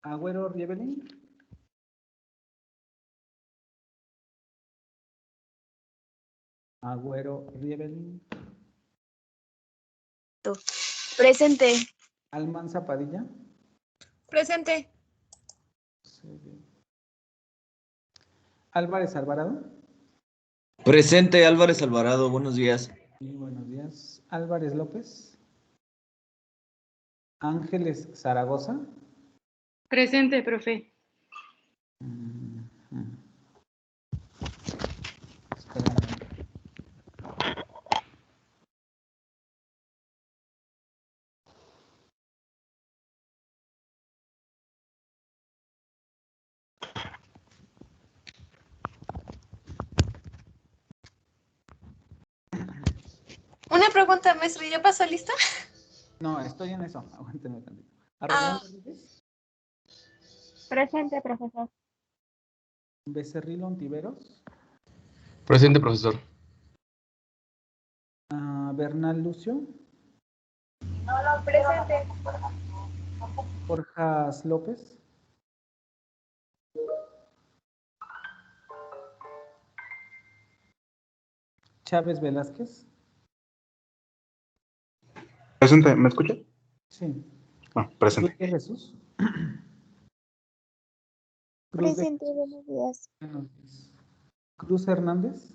Agüero Rievelin. Agüero Rievelin. Presente. Almanza Padilla. Presente. Álvarez Alvarado. Presente, Álvarez Alvarado, buenos días. Sí, buenos días. Álvarez López. Ángeles Zaragoza. Presente, profe. Espérame. Una pregunta, maestro, ¿ya pasó lista? No, estoy en eso. Aguánteme tantito. Arreglando Rodríguez. Presente, profesor. Becerril Ontiveros. Presente, profesor. Bernal Lucio. Presente. Borjas López. Chávez Velázquez. Presente, ¿me escucha? Sí. Presente. Cruz de Jesús. Presente, buenos días. Buenos días. Cruz Hernández.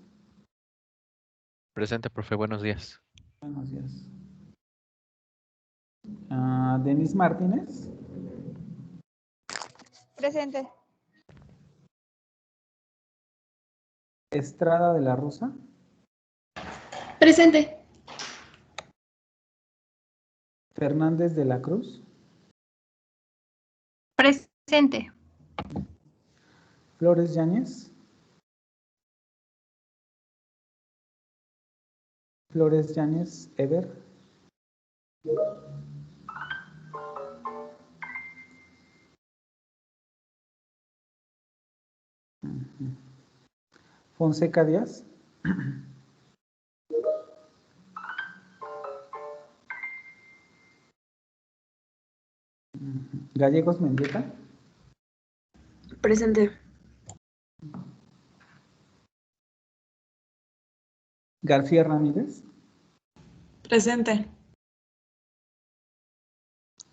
Presente, profe, buenos días. Buenos días. Denis Martínez. Presente. Estrada de la Rosa. Presente. Fernández de la Cruz. Presente. Flores Yáñez. Flores Yáñez Ever. Fonseca Díaz. Gallegos Mendieta. Presente. García Ramírez. Presente.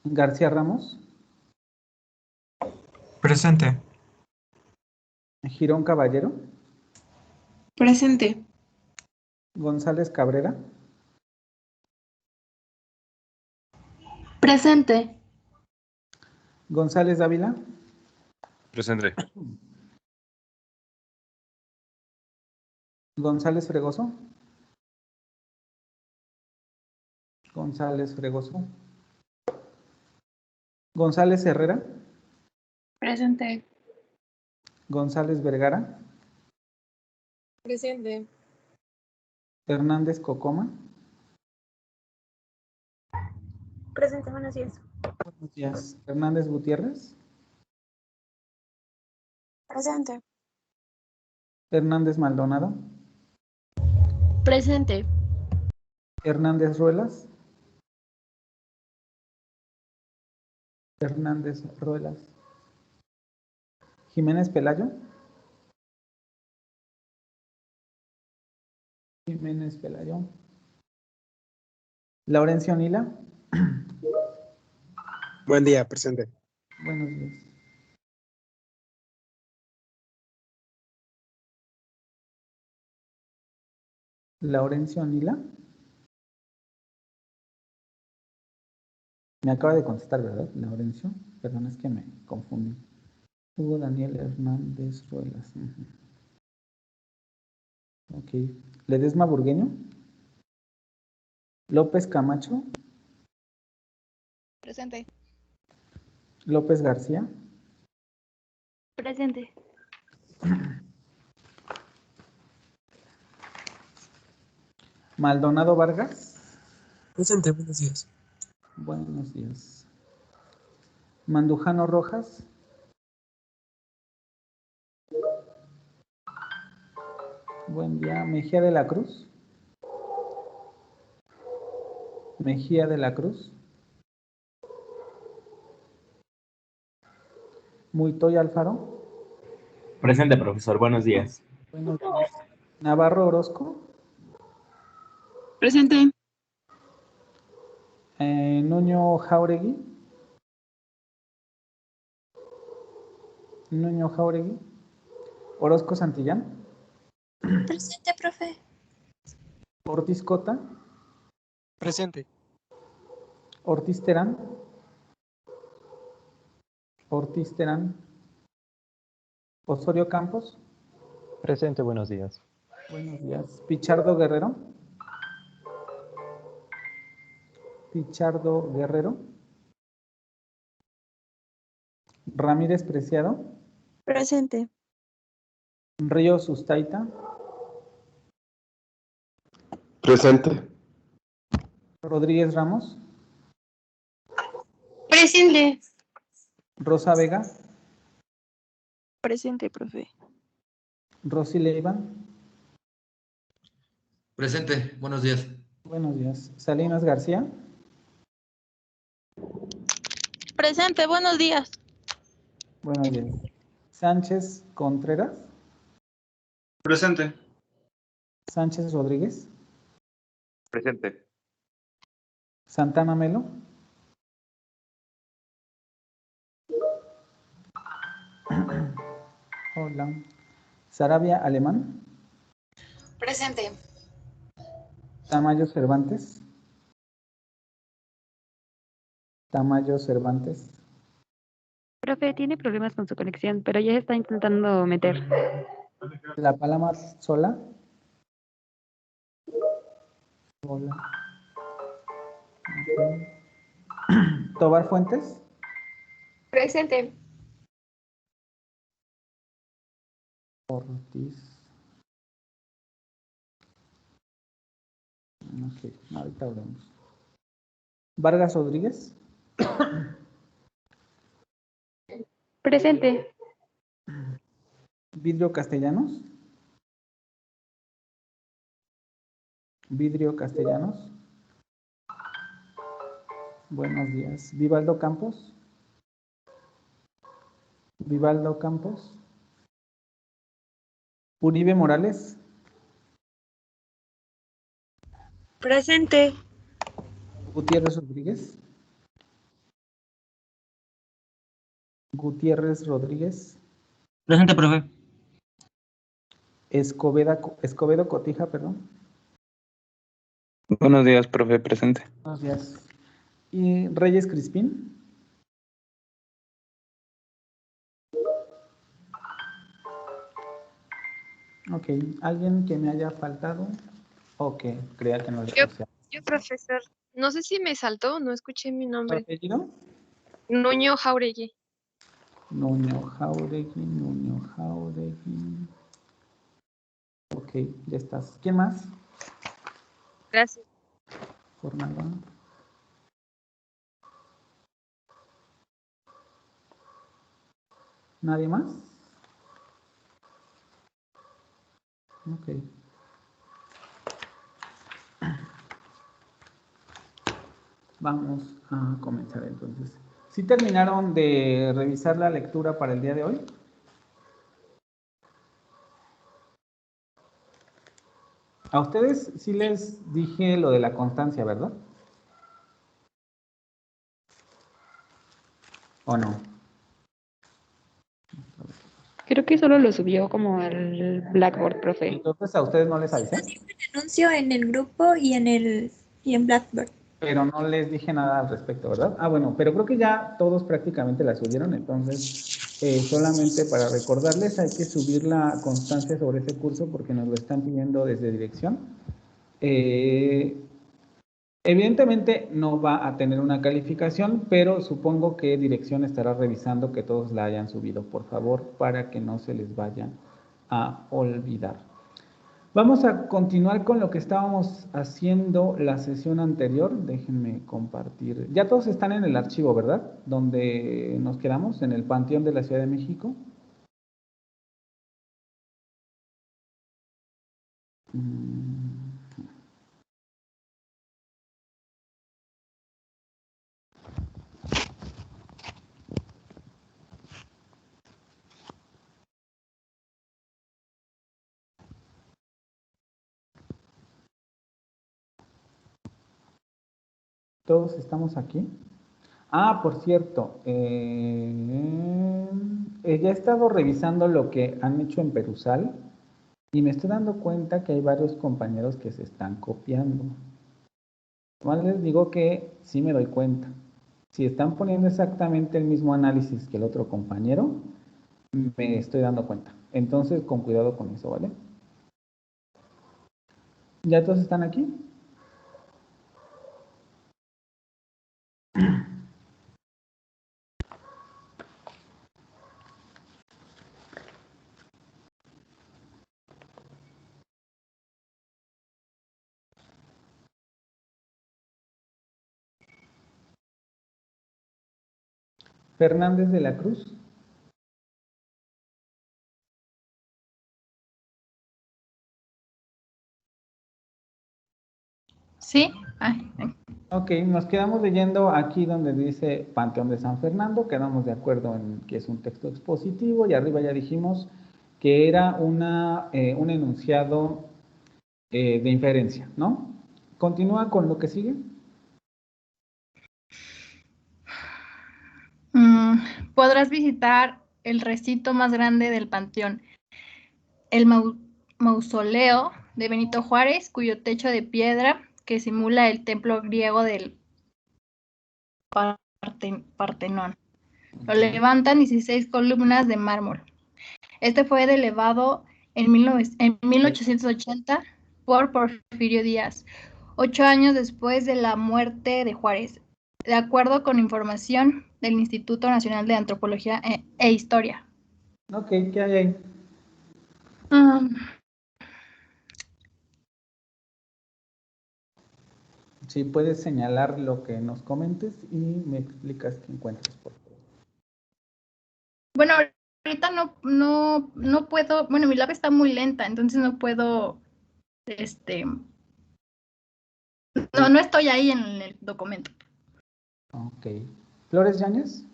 García Ramos. Presente. Girón Caballero. Presente. González Cabrera. Presente. González Dávila. Presente. González Fregoso. González Fregoso. González Herrera. Presente. González Vergara. Presente. Hernández Cocoma. Presente, buenos días. Buenos días. Hernández Gutiérrez. Presente. Hernández Maldonado. Presente. Hernández Ruelas. Hernández Ruelas. Jiménez Pelayo. Jiménez Pelayo. Laurencio Nila. Buen día, presente. Buenos días. Laurencio Nila. Me acaba de contestar, ¿verdad? Laurencio. Perdón, es que me confundí. Hugo Daniel Hernández Ruelas. Ok. Ledesma Burgueño. López Camacho. Presente. López García. Presente. Maldonado Vargas. Presente, buenos días. Buenos días. Mandujano Rojas. Buen día. Mejía de la Cruz. Mejía de la Cruz. Muitoy Alfaro. Presente, profesor. Buenos días. Buenos días. Navarro Orozco. Presente. Nuño Jauregui. Nuño Jauregui. Orozco Santillán. Presente, profe. Ortiz Cota. Presente. Ortiz Terán. Ortiz Terán. Osorio Campos. Presente, buenos días. Buenos días. Pichardo Guerrero. Pichardo Guerrero. Ramírez Preciado. Presente. Ríos Sustaita. Presente. Rodríguez Ramos. Presente. Rosa Vega. Presente, profe. Rosy Leiva. Presente, buenos días. Buenos días. Salinas García. Presente, buenos días. Buenos días. Sánchez Contreras. Presente. Sánchez Rodríguez. Presente. Santana Melo. Hola. Sarabia Alemán. Presente. Tamayo Cervantes. Tamayo Cervantes. Profe, tiene problemas con su conexión, pero ya se está intentando meter. La Palama Sola. Hola. Ok. Tobar Fuentes. Presente. Ortiz. Ok, ahorita hablamos. Vargas Rodríguez. Presente. Vidrio Castellanos. Vidrio Castellanos. Buenos días. Vivaldo Campos. Vivaldo Campos. Uribe Morales. Presente. Gutiérrez Rodríguez. Gutiérrez Rodríguez. Presente, profe. Escobedo Cotija, perdón. Buenos días, profe. Presente. Buenos días. Y Reyes Crispín. Ok, ¿alguien que me haya faltado? Ok, crea que no le puse. Yo, profesor. No sé si me saltó, no escuché mi nombre. ¿Apellido? Nuño Jauregui. Nuño Jauregui, Nuño Jauregui. Ok, ya estás. ¿Quién más? Gracias. Por nada. ¿Nadie más? Ok. Vamos a comenzar entonces. ¿Sí terminaron de revisar la lectura para el día de hoy? A ustedes sí les dije lo de la constancia, ¿verdad? ¿O no? Creo que solo lo subió como al Blackboard, profe. Entonces a ustedes no les avisé. Anuncio en el grupo y en Blackboard. Pero no les dije nada al respecto, ¿verdad? Ah, bueno, pero creo que ya todos prácticamente la subieron, entonces solamente para recordarles hay que subir la constancia sobre ese curso porque nos lo están pidiendo desde dirección. Evidentemente no va a tener una calificación, pero supongo que dirección estará revisando que todos la hayan subido, por favor, para que no se les vaya a olvidar. Vamos a continuar con lo que estábamos haciendo la sesión anterior. Déjenme compartir. Ya todos están en el archivo, ¿verdad? Donde nos quedamos, en el Panteón de la Ciudad de México. ¿Todos estamos aquí? Ah, por cierto, ya he estado revisando lo que han hecho en Perusal y me estoy dando cuenta que hay varios compañeros que se están copiando. Igual les digo que sí me doy cuenta. Si están poniendo exactamente el mismo análisis que el otro compañero, me estoy dando cuenta. Entonces, con cuidado con eso, ¿vale? ¿Ya todos están aquí? Fernández de la Cruz. ¿Sí? Ok, nos quedamos leyendo aquí donde dice Panteón de San Fernando, quedamos de acuerdo en que es un texto expositivo y arriba ya dijimos que era un enunciado de inferencia, ¿no? Continúa con lo que sigue. Podrás visitar el recinto más grande del panteón, el mausoleo de Benito Juárez, cuyo techo de piedra que simula el templo griego del Partenón. Lo levantan 16 columnas de mármol. Este fue elevado en 1880 por Porfirio Díaz, 8 años después de la muerte de Juárez, de acuerdo con información del Instituto Nacional de Antropología e Historia. Ok, ¿qué hay ahí? Si puedes señalar lo que nos comentes y me explicas qué encuentras, por favor. Bueno, ahorita no puedo, bueno, mi lab está muy lenta, entonces no puedo, no estoy ahí en el documento. Ok. ¿Flores Yáñez?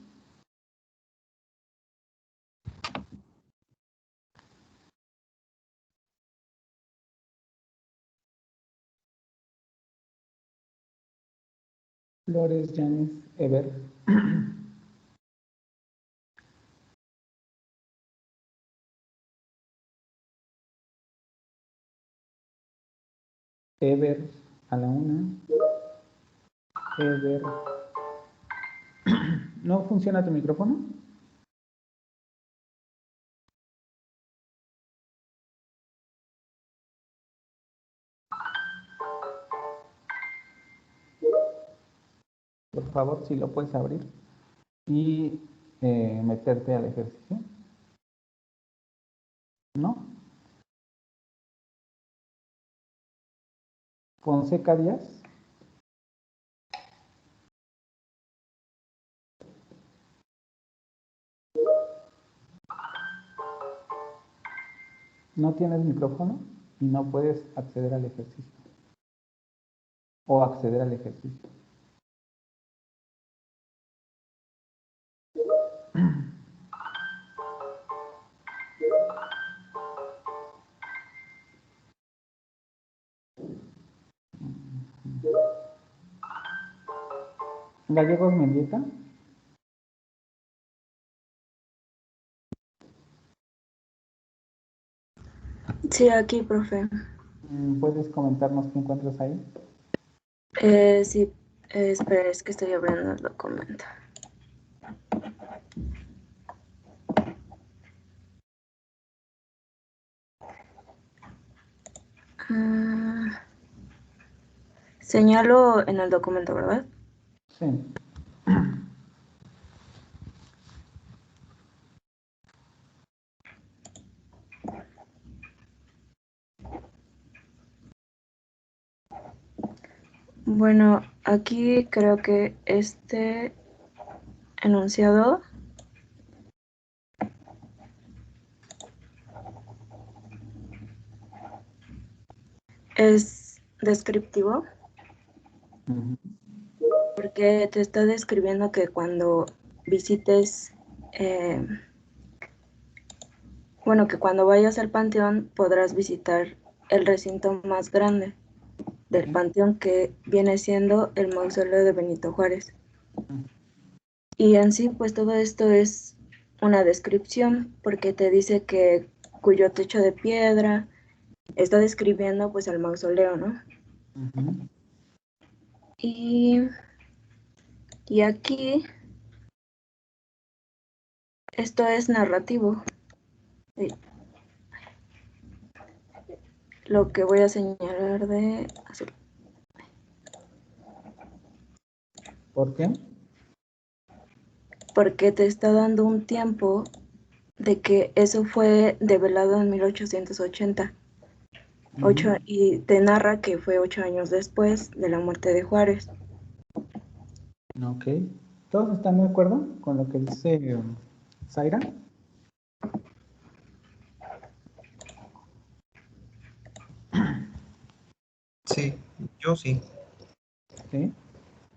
Flores Yáñez, Ever. Ever a la 1. Ever. ¿No funciona tu micrófono? Por favor, si lo puedes abrir y meterte al ejercicio. ¿No? Fonseca Díaz. No tienes micrófono y no puedes acceder al ejercicio. O acceder al ejercicio. Gallegos Mendieta. Sí, aquí, profe. ¿Puedes comentarnos qué encuentras ahí? Sí, espera, es que estoy abriendo el documento. Señalo en el documento, ¿verdad? Sí. Bueno, aquí creo que este enunciado es descriptivo porque te está describiendo que cuando visites, que cuando vayas al panteón podrás visitar el recinto más grande. del panteón que viene siendo el mausoleo de Benito Juárez. Y en sí, pues todo esto es una descripción porque te dice que cuyo techo de piedra está describiendo pues el mausoleo, ¿no? Y aquí esto es narrativo. Lo que voy a señalar de azul. ¿Por qué? Porque te está dando un tiempo de que eso fue develado en 1880. Y te narra que fue 8 años después de la muerte de Juárez. Ok. ¿Todos están de acuerdo con lo que dice Zaira? Sí, yo sí. Sí.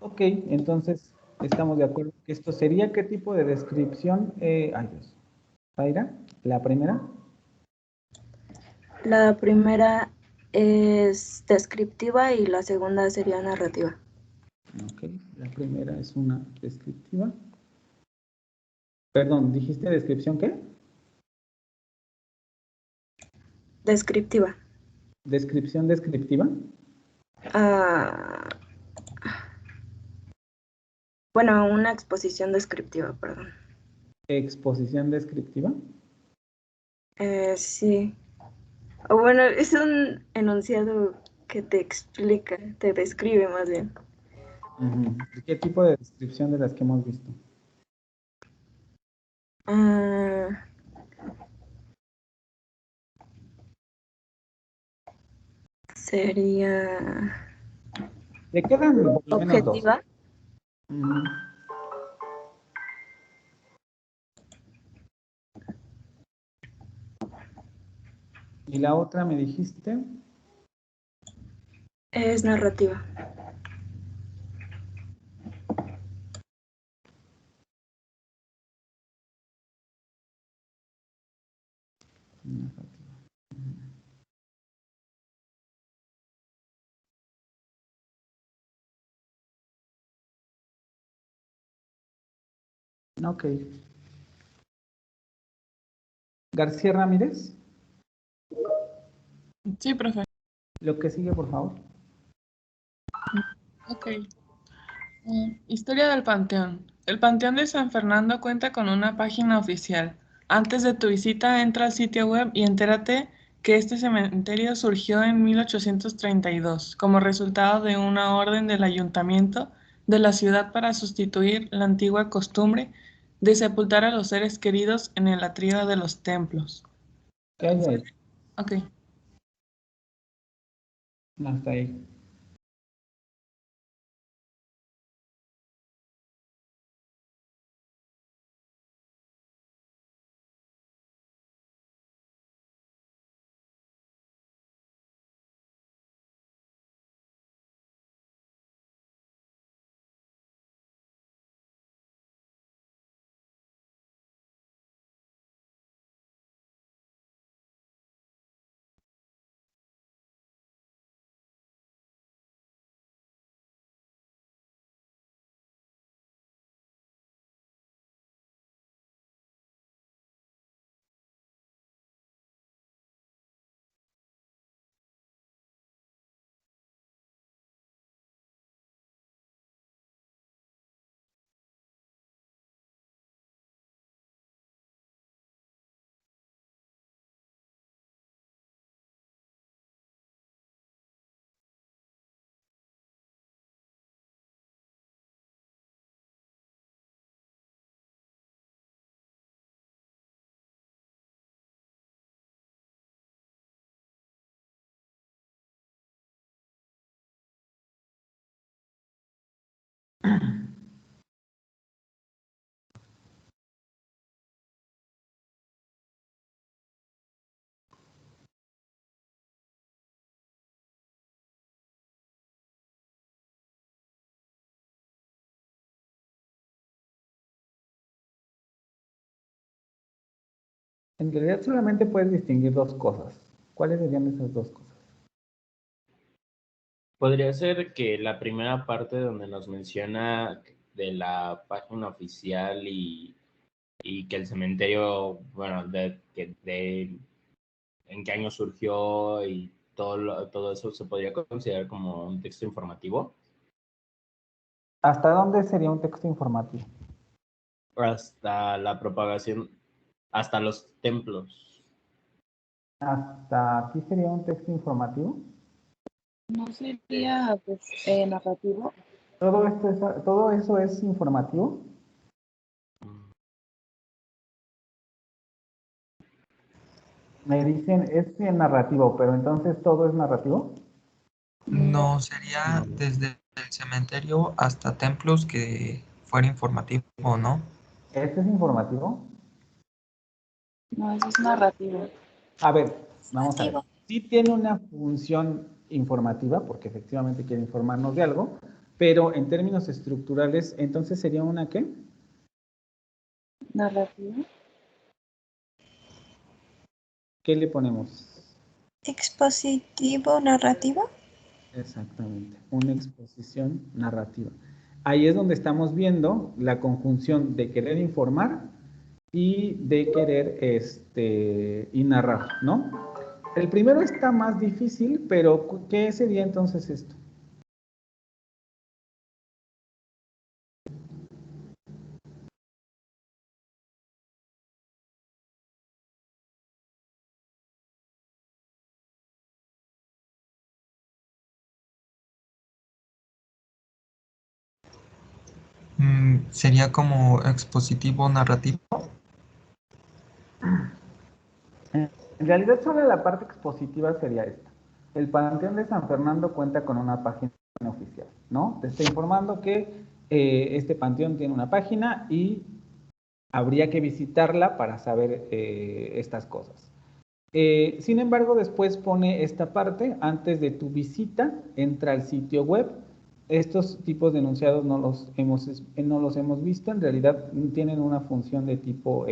Ok, entonces estamos de acuerdo que esto sería qué tipo de descripción. Ay Dios. Zaira, la primera. La primera es descriptiva y la segunda sería narrativa. Ok, la primera es una descriptiva. Perdón, ¿dijiste descripción qué? Descriptiva. Descripción descriptiva. Bueno, una exposición descriptiva, perdón. Exposición descriptiva. Sí. O bueno, es un enunciado que te explica, te describe más bien. ¿Qué tipo de descripción de las que hemos visto? Sería Le quedan por lo menos dos. objetiva. ¿Y la otra me dijiste? Es narrativa. Ok. García Ramírez. Sí, profe. Lo que sigue, por favor. Ok. Historia del Panteón. El Panteón de San Fernando cuenta con una página oficial. Antes de tu visita, entra al sitio web y entérate que este cementerio surgió en 1832 como resultado de una orden del ayuntamiento de la ciudad para sustituir la antigua costumbre de sepultar a los seres queridos en el atrio de los templos. ¿Qué hay ahí? Ok. Hasta ahí. En realidad solamente puedes distinguir dos cosas. ¿Cuáles serían esas dos cosas? Podría ser que la primera parte donde nos menciona de la página oficial y que el cementerio, bueno, en qué año surgió y todo eso se podría considerar como un texto informativo. ¿Hasta dónde sería un texto informativo? Hasta la propagación, hasta los templos. ¿Hasta aquí sería un texto informativo? ¿No sería pues, narrativo? ¿Todo eso es informativo? Me dicen, es narrativo, pero entonces ¿todo es narrativo? No, sería desde el cementerio hasta templos que fuera informativo, ¿no? ¿Este es informativo? No, eso es narrativo. A ver, vamos a ver. Sí tiene una función informativa, porque efectivamente quiere informarnos de algo, pero en términos estructurales, entonces ¿sería una qué? Narrativo. ¿Qué le ponemos? Expositivo narrativo. Exactamente, una exposición narrativa. Ahí es donde estamos viendo la conjunción de querer informar y de querer y narrar, ¿no? El primero está más difícil, pero ¿qué sería entonces esto? Sería como expositivo narrativo. En realidad solo la parte expositiva sería esta. El Panteón de San Fernando cuenta con una página oficial, ¿no? Te está informando que este panteón tiene una página y habría que visitarla para saber estas cosas. Sin embargo, después pone esta parte, antes de tu visita, entra al sitio web. Estos tipos de enunciados no los hemos visto, en realidad tienen una función de tipo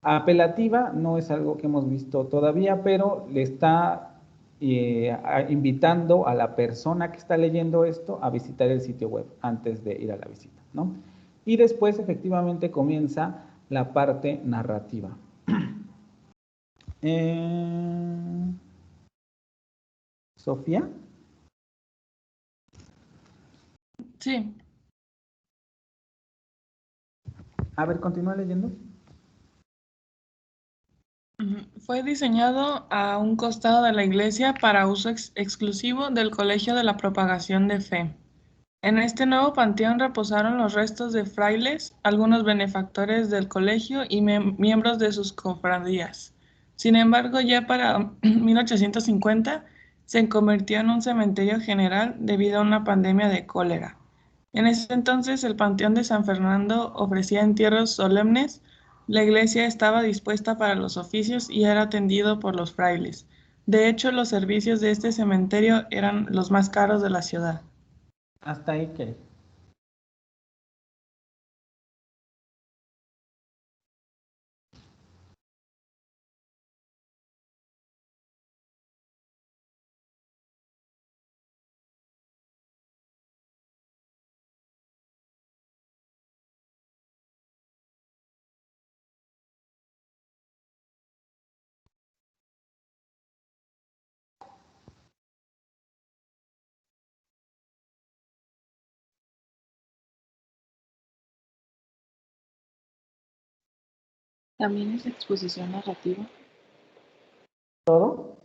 apelativa, no es algo que hemos visto todavía, pero le está invitando a la persona que está leyendo esto a visitar el sitio web antes de ir a la visita, ¿no? Y después efectivamente comienza la parte narrativa. ¿Sofía? Sí. A ver, continúa leyendo. Fue diseñado a un costado de la iglesia para uso exclusivo del Colegio de la Propagación de Fe. En este nuevo panteón reposaron los restos de frailes, algunos benefactores del colegio y miembros de sus cofradías. Sin embargo, ya para 1850 se convirtió en un cementerio general debido a una pandemia de cólera. En ese entonces, el Panteón de San Fernando ofrecía entierros solemnes. La iglesia estaba dispuesta para los oficios y era atendido por los frailes. De hecho, los servicios de este cementerio eran los más caros de la ciudad. Hasta ahí que. También es exposición narrativa. ¿Todo?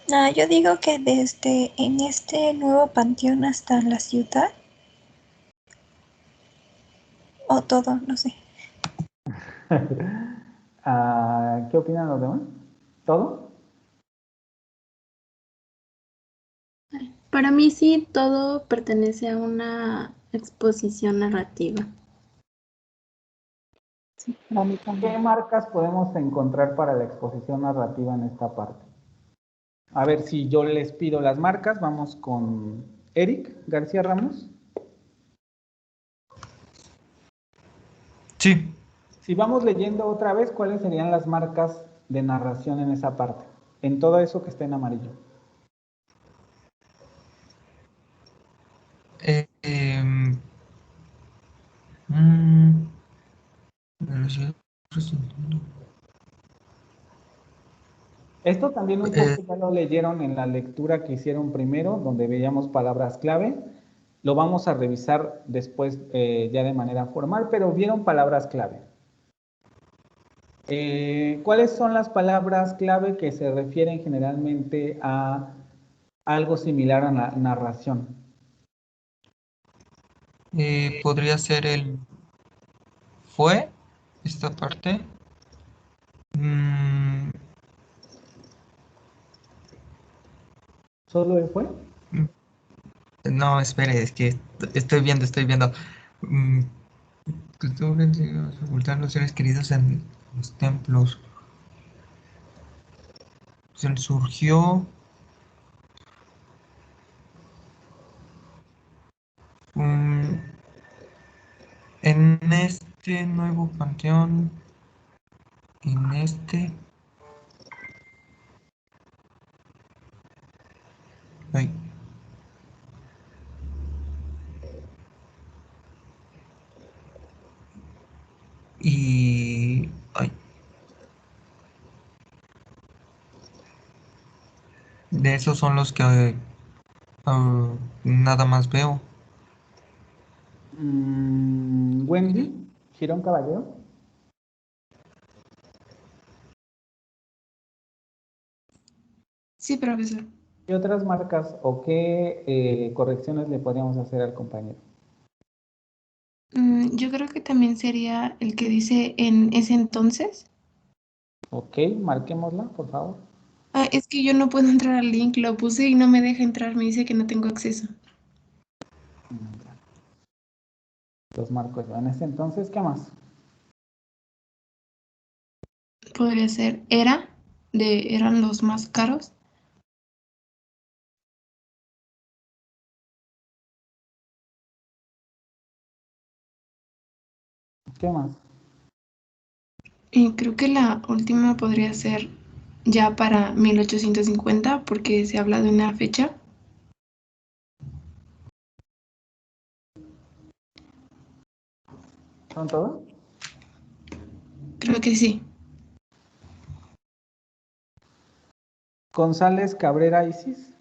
No, yo digo que desde en este nuevo panteón hasta la ciudad. O todo, no sé. ¿Qué opinan los demás? ¿Todo? Para mí sí, todo pertenece a una exposición narrativa. Sí, para mí también. ¿Qué marcas podemos encontrar para la exposición narrativa en esta parte? A ver, si yo les pido las marcas, vamos con Eric García Ramos. Sí. Si vamos leyendo otra vez, ¿cuáles serían las marcas de narración en esa parte? En todo eso que está en amarillo. Esto también un poco ya lo leyeron en la lectura que hicieron primero, donde veíamos palabras clave. Lo vamos a revisar después ya de manera formal, pero vieron palabras clave. ¿Cuáles son las palabras clave que se refieren generalmente a algo similar a la narración? Podría ser el fue, esta parte. ¿Solo el fue? No, espere, es que estoy viendo. Ocultar los seres queridos en los templos. Se surgió en este nuevo panteón, en este... Ay. Y... Ay. De esos son los que nada más veo. Wendy, Girón Caballero. Sí, profesor. ¿Qué otras marcas o qué correcciones le podríamos hacer al compañero? Yo creo que también sería el que dice en ese entonces. Ok, marquémosla, por favor. Ah, es que yo no puedo entrar al link, lo puse y no me deja entrar, me dice que no tengo acceso. Los marcos. En ese entonces, ¿qué más? Podría ser eran los más caros. ¿Qué más? Y creo que la última podría ser ya para 1850, porque se habla de una fecha. ¿Son todos? Creo que sí. González Cabrera Isis.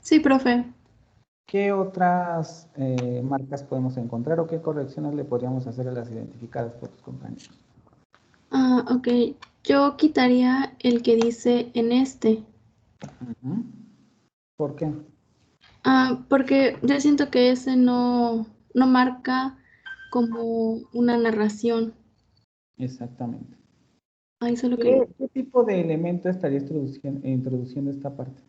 Sí, profe. ¿Qué otras marcas podemos encontrar o qué correcciones le podríamos hacer a las identificadas por tus compañeros? Ok. Yo quitaría el que dice en este. ¿Por qué? Porque yo siento que ese no marca como una narración. Exactamente. Solo que... ¿Qué tipo de elemento estaría introduciendo esta parte?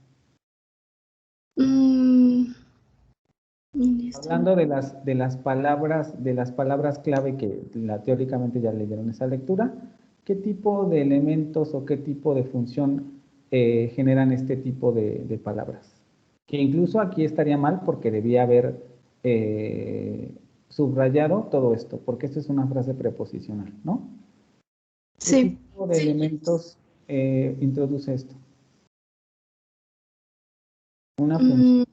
Hablando de las palabras clave que teóricamente ya leyeron esa lectura, ¿qué tipo de elementos o qué tipo de función generan este tipo de palabras? Que incluso aquí estaría mal porque debía haber subrayado todo esto, porque esto es una frase preposicional, ¿no? ¿Qué tipo de elementos introduce esto? Una función.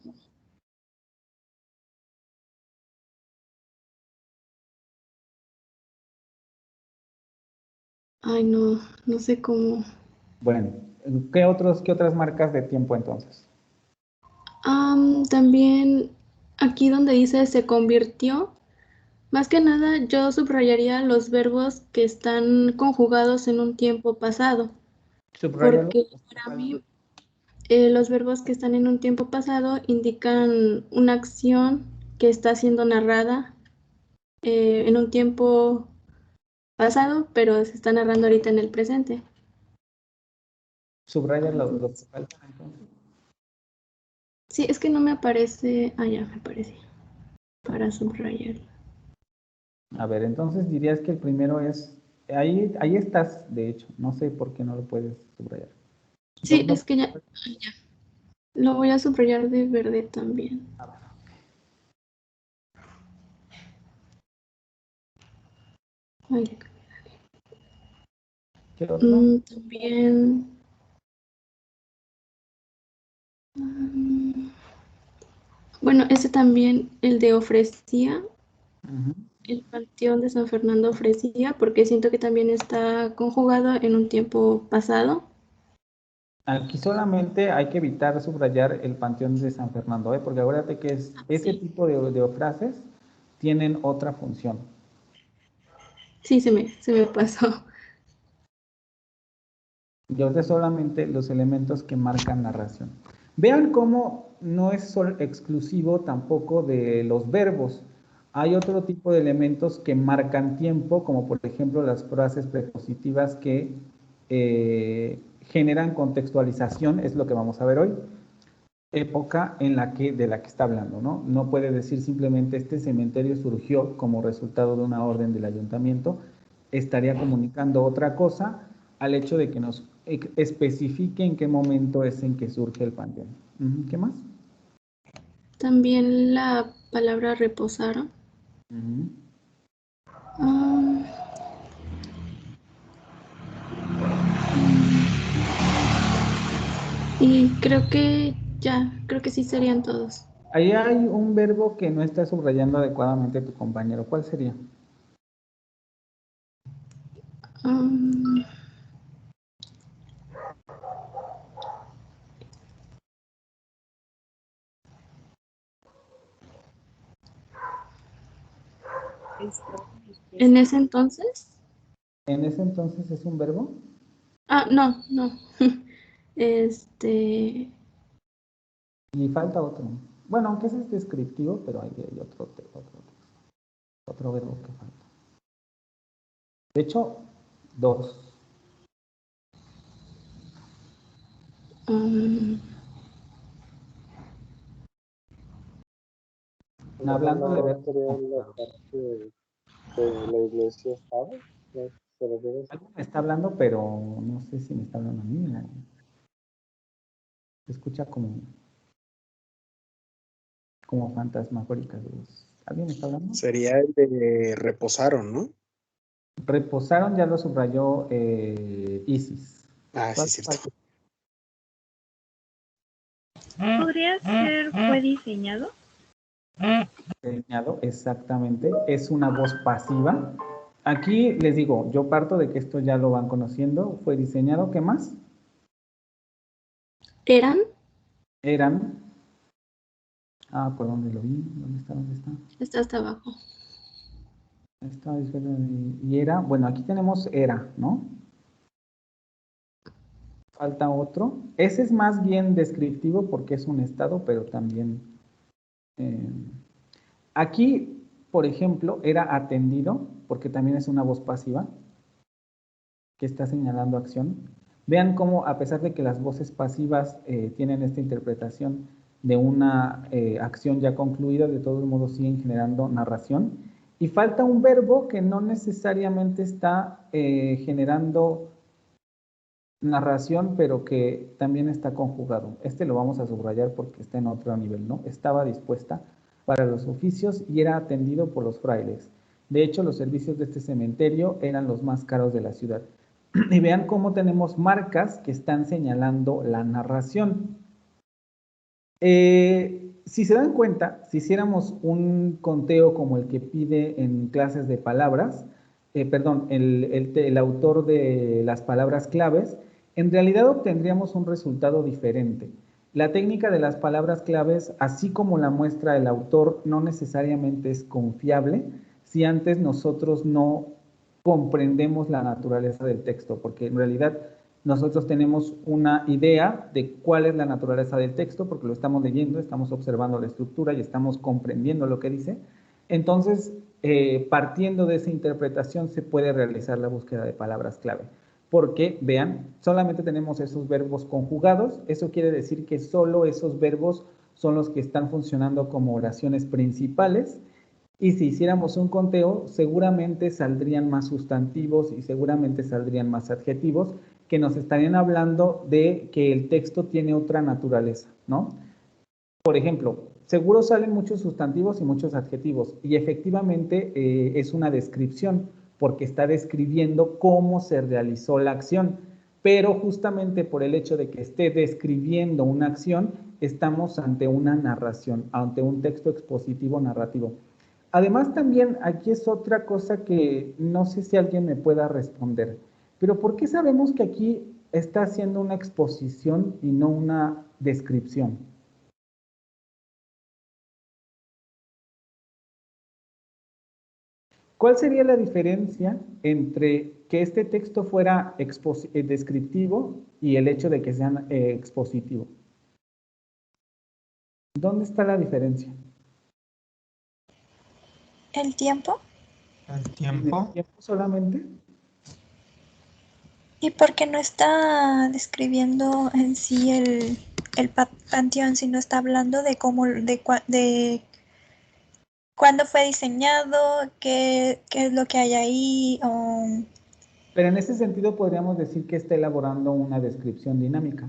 No sé cómo. Bueno, ¿qué otras marcas de tiempo entonces? También aquí donde dice se convirtió, más que nada yo subrayaría los verbos que están conjugados en un tiempo pasado. Subrayalo. Porque para mí los verbos que están en un tiempo pasado indican una acción que está siendo narrada en un tiempo pasado, pero se está narrando ahorita en el presente. Subraya lo que falta entonces. Sí, es que no me aparece. Ya me aparece. Para subrayar. A ver, entonces dirías que el primero es. Ahí estás, de hecho. No sé por qué no lo puedes subrayar. Sí, es que ya. Lo voy a subrayar de verde también. ¿Qué otro? También Bueno, ese también, el de ofrecía, Ujú. el Panteón de San Fernando ofrecía, porque siento que también está conjugado en un tiempo pasado. Aquí solamente hay que evitar subrayar el Panteón de San Fernando, porque acuérdate que ese Sí. tipo de frases tienen otra función. Sí, se me pasó. Y ahorita solamente los elementos que marcan narración. Vean cómo no es solo exclusivo tampoco de los verbos. Hay otro tipo de elementos que marcan tiempo, como por ejemplo las frases prepositivas que generan contextualización, es lo que vamos a ver hoy. Época de la que está hablando, ¿no? No puede decir simplemente este cementerio surgió como resultado de una orden del ayuntamiento, estaría comunicando otra cosa al hecho de que nos especifique en qué momento es en que surge el panteón. ¿Qué más? También la palabra reposaron. Y creo que sí serían todos. Ahí hay un verbo que no está subrayando adecuadamente tu compañero. ¿Cuál sería? ¿En ese entonces? ¿En ese entonces es un verbo? No. Y falta otro. Bueno, aunque ese es descriptivo, pero hay otro verbo que falta. De hecho, dos. Hablando de verbos conjugados. De la iglesia estaba, ¿no? ¿Se refiere a eso? Alguien me está hablando, pero no sé si me está hablando a mí. Se escucha como fantasmagórica. ¿Alguien me está hablando? Sería el de reposaron, ¿no? Reposaron, ya lo subrayó Isis. Sí, cierto. ¿Podría ser fue diseñado? Diseñado, exactamente. Es una voz pasiva. Aquí les digo, yo parto de que esto ya lo van conociendo. Fue diseñado, ¿qué más? ¿Eran? Eran. ¿Por dónde lo vi? ¿Dónde está? Está hasta abajo. Y era, bueno, aquí tenemos era, ¿no? Falta otro. Ese es más bien descriptivo porque es un estado, pero también... aquí, por ejemplo, era atendido, porque también es una voz pasiva, que está señalando acción. Vean cómo, a pesar de que las voces pasivas tienen esta interpretación de una acción ya concluida, de todos modos siguen generando narración. Y falta un verbo que no necesariamente está generando narración, pero que también está conjugado. Este lo vamos a subrayar porque está en otro nivel, ¿no? Estaba dispuesta para los oficios y era atendido por los frailes. De hecho, los servicios de este cementerio eran los más caros de la ciudad. Y vean cómo tenemos marcas que están señalando la narración. Si se dan cuenta, si hiciéramos un conteo como el que pide en clases de palabras, el autor de las palabras claves, en realidad obtendríamos un resultado diferente. La técnica de las palabras claves, así como la muestra el autor, no necesariamente es confiable si antes nosotros no comprendemos la naturaleza del texto, porque en realidad nosotros tenemos una idea de cuál es la naturaleza del texto, porque lo estamos leyendo, estamos observando la estructura y estamos comprendiendo lo que dice. Entonces, partiendo de esa interpretación se puede realizar la búsqueda de palabras clave. Porque, vean, solamente tenemos esos verbos conjugados. Eso quiere decir que solo esos verbos son los que están funcionando como oraciones principales. Y si hiciéramos un conteo, seguramente saldrían más sustantivos y seguramente saldrían más adjetivos que nos estarían hablando de que el texto tiene otra naturaleza, ¿no? Por ejemplo, seguro salen muchos sustantivos y muchos adjetivos y efectivamente es una descripción porque está describiendo cómo se realizó la acción, pero justamente por el hecho de que esté describiendo una acción, estamos ante una narración, ante un texto expositivo narrativo. Además, también aquí es otra cosa que no sé si alguien me pueda responder, pero ¿por qué sabemos que aquí está haciendo una exposición y no una descripción? ¿Cuál sería la diferencia entre que este texto fuera descriptivo y el hecho de que sea expositivo? ¿Dónde está la diferencia? ¿El tiempo? El tiempo. ¿El tiempo solamente? Y porque no está describiendo en sí el panteón, sino está hablando de cómo, de cuándo fue diseñado, qué es lo que hay ahí. Pero en ese sentido podríamos decir que está elaborando una descripción dinámica.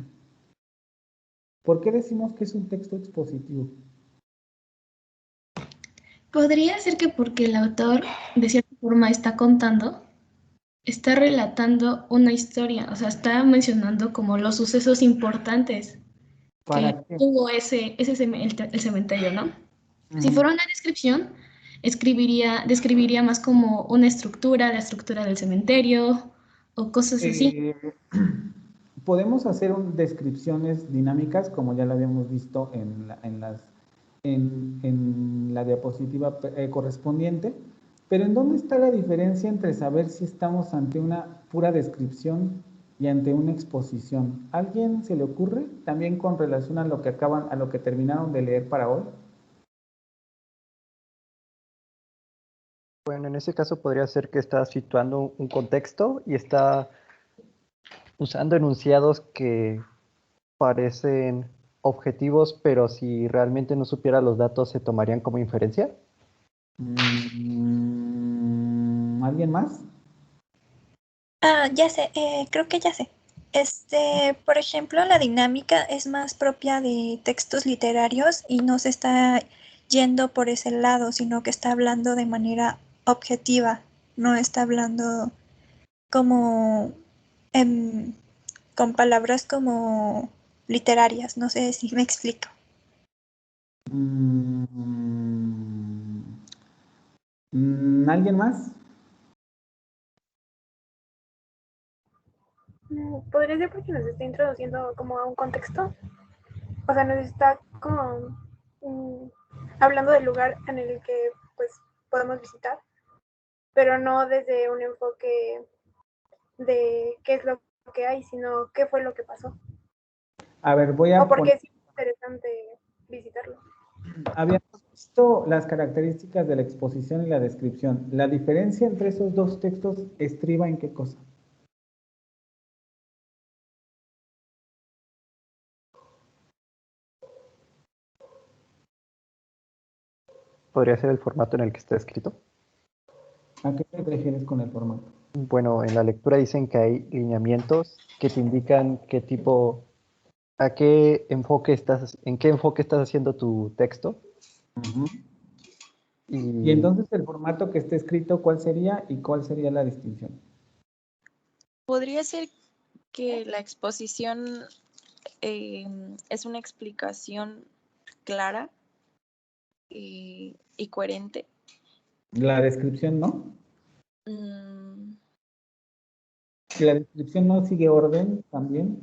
¿Por qué decimos que es un texto expositivo? Podría ser que porque el autor, de cierta forma, está relatando una historia, o sea, está mencionando como los sucesos importantes ¿Para que qué? tuvo el cementerio, ¿no? Si fuera una descripción, describiría más como una estructura, la estructura del cementerio o cosas así. Podemos hacer descripciones dinámicas, como ya lo habíamos visto en la diapositiva correspondiente, pero ¿en dónde está la diferencia entre saber si estamos ante una pura descripción y ante una exposición? ¿Alguien se le ocurre también con relación a lo que terminaron de leer para hoy? Bueno, en ese caso podría ser que está situando un contexto y está usando enunciados que parecen objetivos, pero si realmente no supiera los datos, ¿se tomarían como inferencia? ¿Alguien más? Ya sé, creo que ya sé. Por ejemplo, la dinámica es más propia de textos literarios y no se está yendo por ese lado, sino que está hablando de manera objetiva, no está hablando como con palabras como literarias, no sé si me explico. ¿Alguien más? Podría ser porque nos está introduciendo como a un contexto, o sea, nos está como hablando del lugar en el que pues podemos visitar, pero no desde un enfoque de qué es lo que hay, sino qué fue lo que pasó. A ver, voy a o porque es interesante visitarlo. Habíamos visto las características de la exposición y la descripción. ¿La diferencia entre esos dos textos estriba en qué cosa? ¿Podría ser el formato en el que está escrito? ¿A qué te refieres con el formato? Bueno, en la lectura dicen que hay lineamientos que te indican qué tipo, en qué enfoque estás haciendo tu texto. Y entonces el formato que esté escrito, ¿cuál sería y cuál sería la distinción? Podría ser que la exposición es una explicación clara y coherente. ¿La descripción no? ¿La descripción no sigue orden también?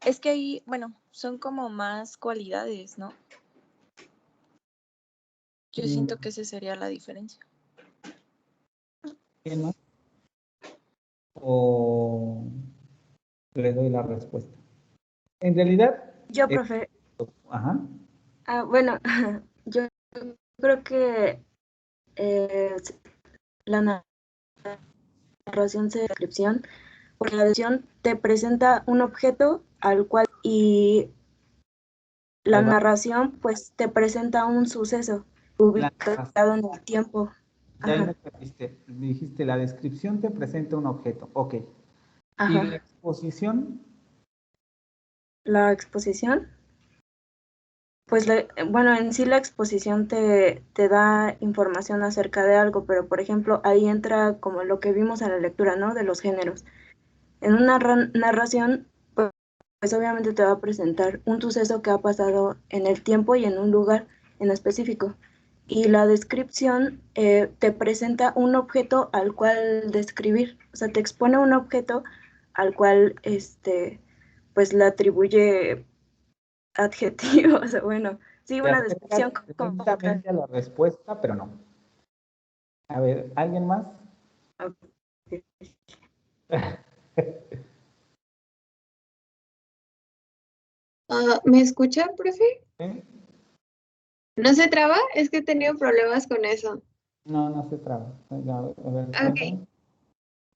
Es que ahí, bueno, son como más cualidades, ¿no? Yo siento que esa sería la diferencia. ¿Quién más? ¿O le doy la respuesta? En realidad... Yo, profe. Ajá. Bueno, yo creo que la narración se descripción, porque la descripción te presenta un objeto al cual y la narración pues te presenta un suceso ubicado en el tiempo. Ya ahí me perdiste. Dijiste, la descripción te presenta un objeto. Ok. Ajá. ¿Y la exposición? La exposición, pues bueno, en sí la exposición te da información acerca de algo, pero por ejemplo ahí entra como lo que vimos en la lectura, ¿no? De los géneros. En una narración, pues pues obviamente te va a presentar un suceso que ha pasado en el tiempo y en un lugar en específico. Y la descripción te presenta un objeto al cual describir, o sea, te expone un objeto al cual pues le atribuye adjetivos, o bueno, sí, Te una descripción acercas lentamente a la respuesta, pero no. A ver, ¿alguien más? ¿Me escucha, profe? ¿Sí? ¿No se traba? Es que he tenido problemas con eso. No, no se traba. A ver, Ok. cuéntame.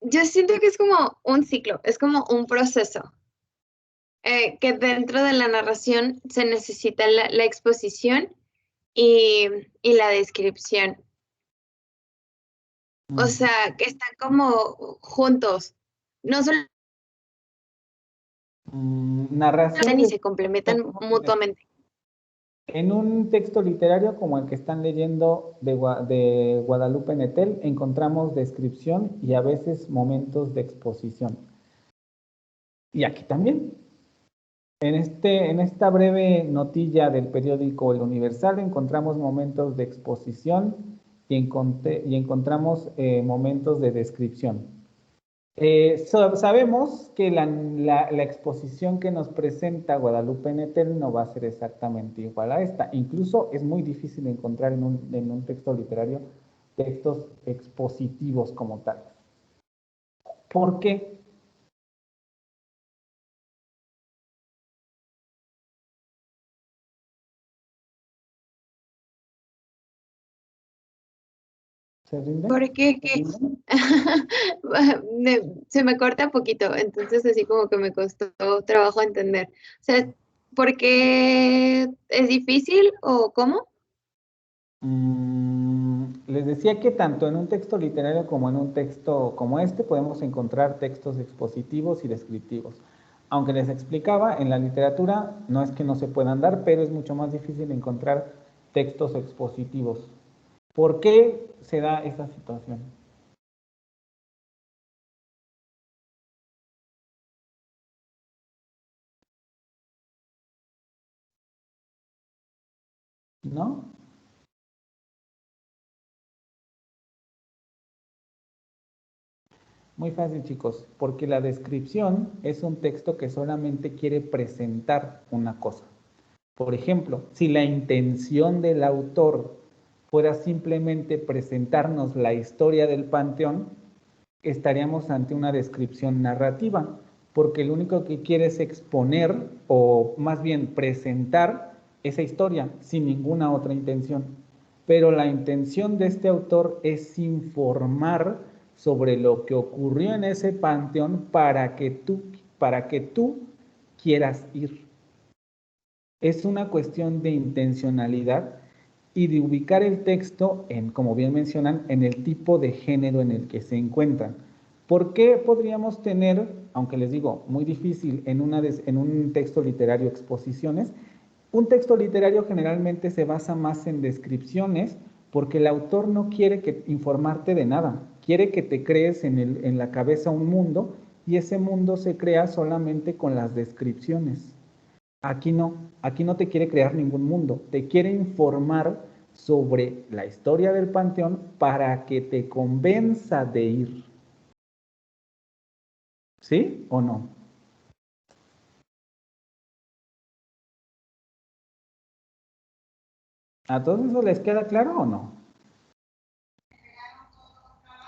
Yo siento que es como un ciclo, es como un proceso. Que dentro de la narración se necesita la exposición y la descripción. O sea, que están como juntos. No solo Narración y se complementan mutuamente. en un texto literario como el que están leyendo de Guadalupe Nettel, encontramos descripción y a veces momentos de exposición. Y aquí también. En esta breve notilla del periódico El Universal encontramos momentos de exposición y encontramos momentos de descripción. Sabemos que la exposición que nos presenta Guadalupe Nettel no va a ser exactamente igual a esta. Incluso es muy difícil encontrar en un texto literario textos expositivos como tal. ¿Por qué? ¿Se rinde? Porque se me corta poquito, entonces así como que me costó trabajo entender. O sea, ¿por qué es difícil o cómo? Les decía que tanto en un texto literario como en un texto como este podemos encontrar textos expositivos y descriptivos. Aunque les explicaba, en la literatura no es que no se puedan dar, pero es mucho más difícil encontrar textos expositivos. ¿Por qué se da esta situación? ¿No? Muy fácil, chicos, porque la descripción es un texto que solamente quiere presentar una cosa. Por ejemplo, si la intención del autor fuera simplemente presentarnos la historia del panteón, estaríamos ante una descripción narrativa, porque lo único que quiere es exponer, o más bien presentar esa historia sin ninguna otra intención. Pero la intención de este autor es informar sobre lo que ocurrió en ese panteón para que tú quieras ir. Es una cuestión de intencionalidad y de ubicar el texto en, como bien mencionan, en el tipo de género en el que se encuentran. ¿Por qué podríamos tener, aunque les digo, muy difícil en un texto literario exposiciones? Un texto literario generalmente se basa más en descripciones porque el autor no quiere informarte de nada, quiere que te crees en la cabeza un mundo y ese mundo se crea solamente con las descripciones. Aquí no te quiere crear ningún mundo, te quiere informar sobre la historia del panteón para que te convenza de ir. ¿Sí o no? ¿A todos eso les queda claro o no?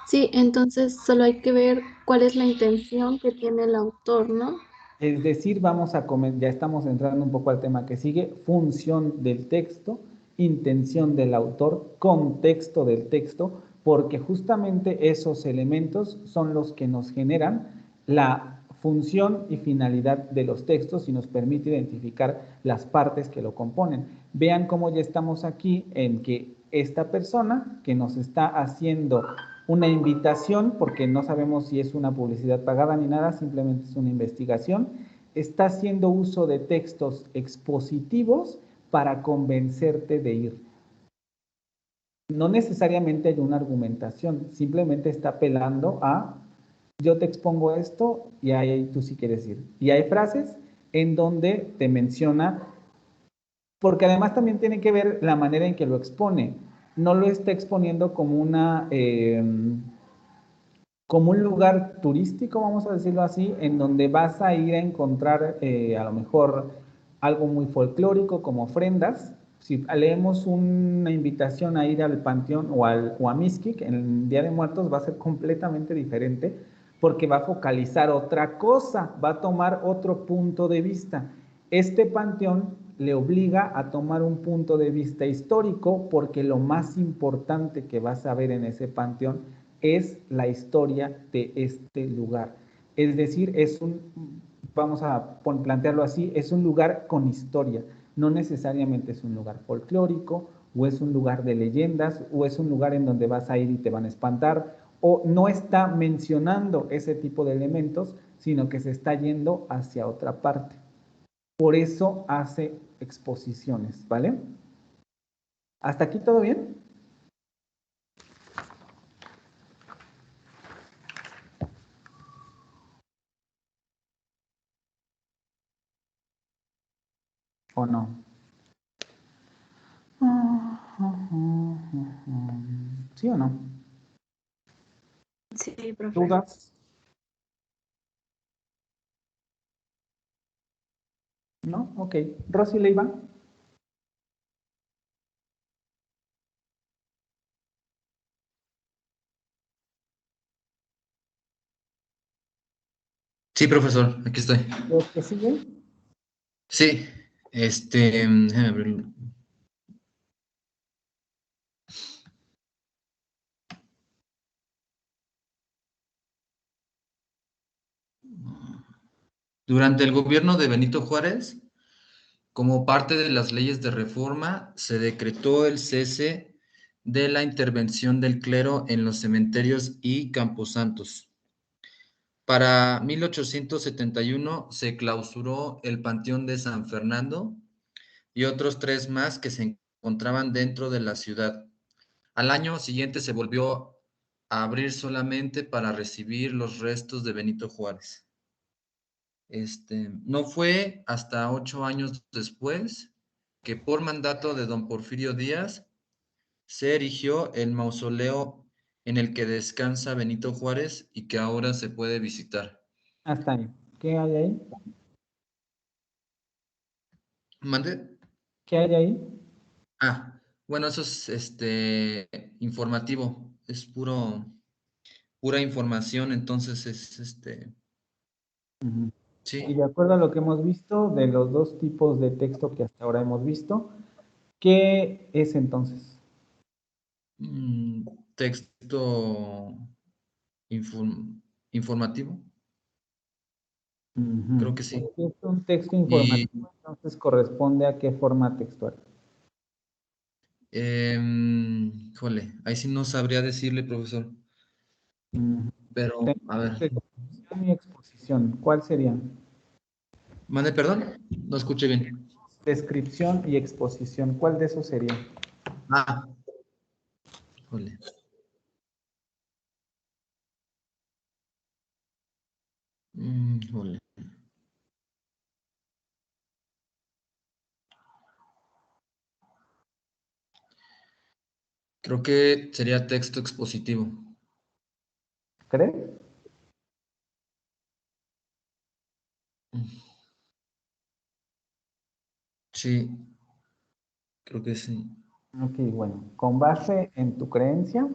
Sí, entonces solo hay que ver cuál es la intención que tiene el autor, ¿no? Es decir, ya estamos entrando un poco al tema que sigue, función del texto, intención del autor, contexto del texto, porque justamente esos elementos son los que nos generan la función y finalidad de los textos y nos permite identificar las partes que lo componen. Vean cómo ya estamos aquí en que esta persona que nos está haciendo una invitación, porque no sabemos si es una publicidad pagada ni nada, simplemente es una investigación, está haciendo uso de textos expositivos para convencerte de ir. No necesariamente hay una argumentación, simplemente está apelando a yo te expongo esto y ahí tú sí quieres ir. Y hay frases en donde te menciona, porque además también tiene que ver la manera en que lo expone. No lo está exponiendo como como un lugar turístico, vamos a decirlo así, en donde vas a ir a encontrar a lo mejor algo muy folclórico como ofrendas. Si leemos una invitación a ir al Panteón o a Mixquic en el Día de Muertos, va a ser completamente diferente porque va a focalizar otra cosa, va a tomar otro punto de vista. Este panteón le obliga a tomar un punto de vista histórico porque lo más importante que vas a ver en ese panteón es la historia de este lugar. Es decir, vamos a plantearlo así, es un lugar con historia. No necesariamente es un lugar folclórico, o es un lugar de leyendas, o es un lugar en donde vas a ir y te van a espantar, o no está mencionando ese tipo de elementos, sino que se está yendo hacia otra parte. Por eso hace exposiciones, ¿vale? ¿Hasta aquí todo bien? ¿O no? ¿Sí o no? Sí, profe. ¿Dudas? ¿No? Ok. Rosy Leiva. Sí, profesor, aquí estoy. ¿Los que siguen? Sí, déjame abrirlo. Durante el gobierno de Benito Juárez, como parte de las leyes de reforma, se decretó el cese de la intervención del clero en los cementerios y camposantos. Para 1871 se clausuró el Panteón de San Fernando y otros 3 más que se encontraban dentro de la ciudad. Al año siguiente se volvió a abrir solamente para recibir los restos de Benito Juárez. No fue hasta 8 años después que por mandato de don Porfirio Díaz se erigió el mausoleo en el que descansa Benito Juárez y que ahora se puede visitar. Hasta ahí. ¿Qué hay ahí? ¿Mande? ¿Qué hay ahí? Ah, bueno, eso es informativo, es pura información, entonces es Uh-huh. sí. Y de acuerdo a lo que hemos visto, de los dos tipos de texto que hasta ahora hemos visto, ¿qué es entonces? Texto informativo. Uh-huh. Creo que sí. Si es un texto informativo, entonces corresponde a qué forma textual. Híjole, ahí sí no sabría decirle, profesor. Pero, a ver. Descripción y exposición, ¿cuál sería? Mande, perdón, no escuché bien. Descripción y exposición, ¿cuál de esos sería? Ah, híjole. Híjole. Creo que sería texto expositivo. ¿Crees? Sí, creo que sí. Ok, bueno, con base en tu creencia,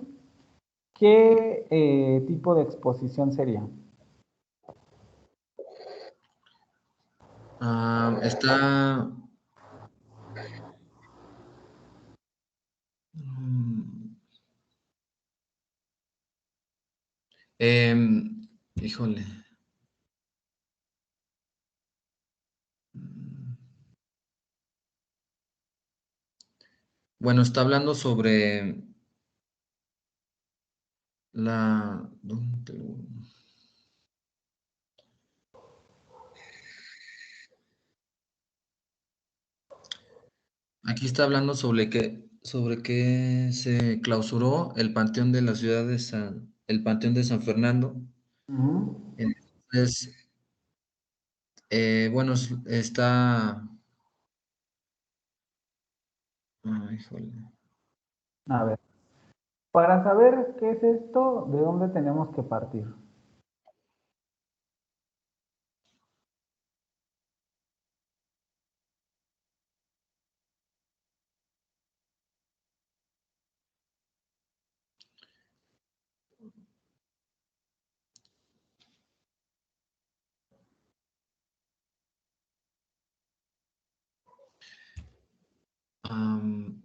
¿qué tipo de exposición sería? Está... híjole. Bueno, está hablando sobre la... Aquí está hablando sobre que se clausuró el Panteón de la ciudad de el Panteón de San Fernando. Uh-huh. Entonces, Bueno, está... Ay, híjole. A ver, para saber qué es esto, ¿de dónde tenemos que partir?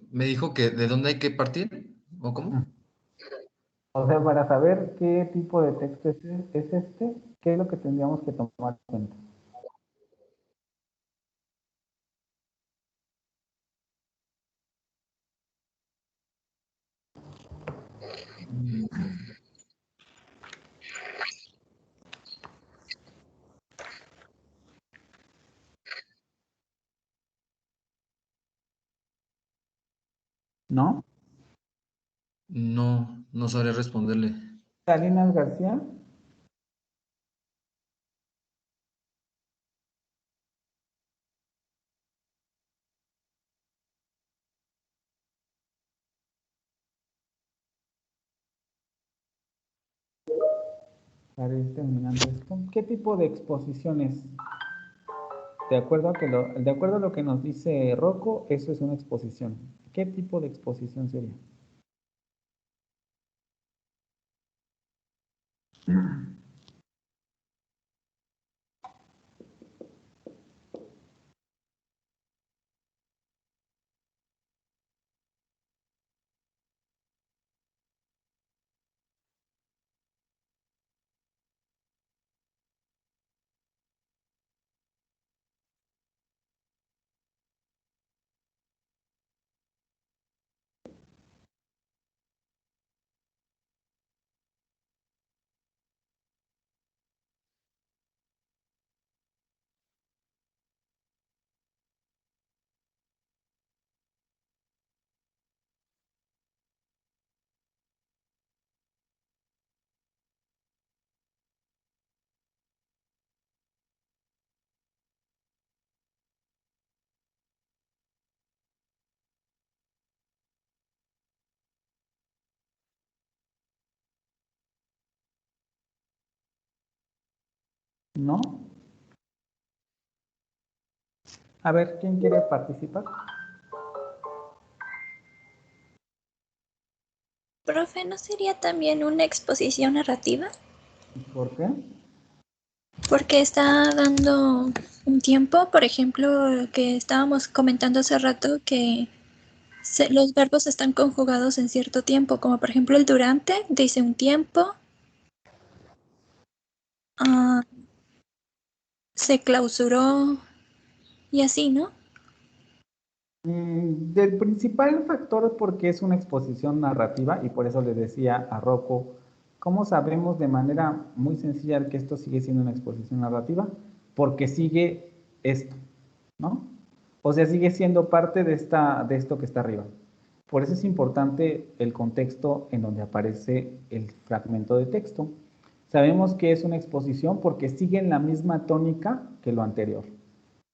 Me dijo que ¿de dónde hay que partir? ¿O cómo? O sea, para saber qué tipo de texto es este, ¿qué es lo que tendríamos que tomar en cuenta? ¿No? No, no sabré responderle. Salinas García. Para ir terminando esto, ¿qué tipo de exposiciones? De acuerdo a lo que nos dice Rocco, eso es una exposición. ¿Qué tipo de exposición sería? ¿No? A ver, ¿quién quiere participar? Profe, ¿no sería también una exposición narrativa? ¿Por qué? Porque está dando un tiempo, por ejemplo, que estábamos comentando hace rato que los verbos están conjugados en cierto tiempo, como por ejemplo el durante dice un tiempo, se clausuró y así, ¿no? Del principal factor porque es una exposición narrativa y por eso le decía a Rocco, ¿cómo sabemos de manera muy sencilla que esto sigue siendo una exposición narrativa? Porque sigue esto, ¿no? O sea, sigue siendo parte de esto que está arriba. Por eso es importante el contexto en donde aparece el fragmento de texto. Sabemos que es una exposición porque sigue en la misma tónica que lo anterior.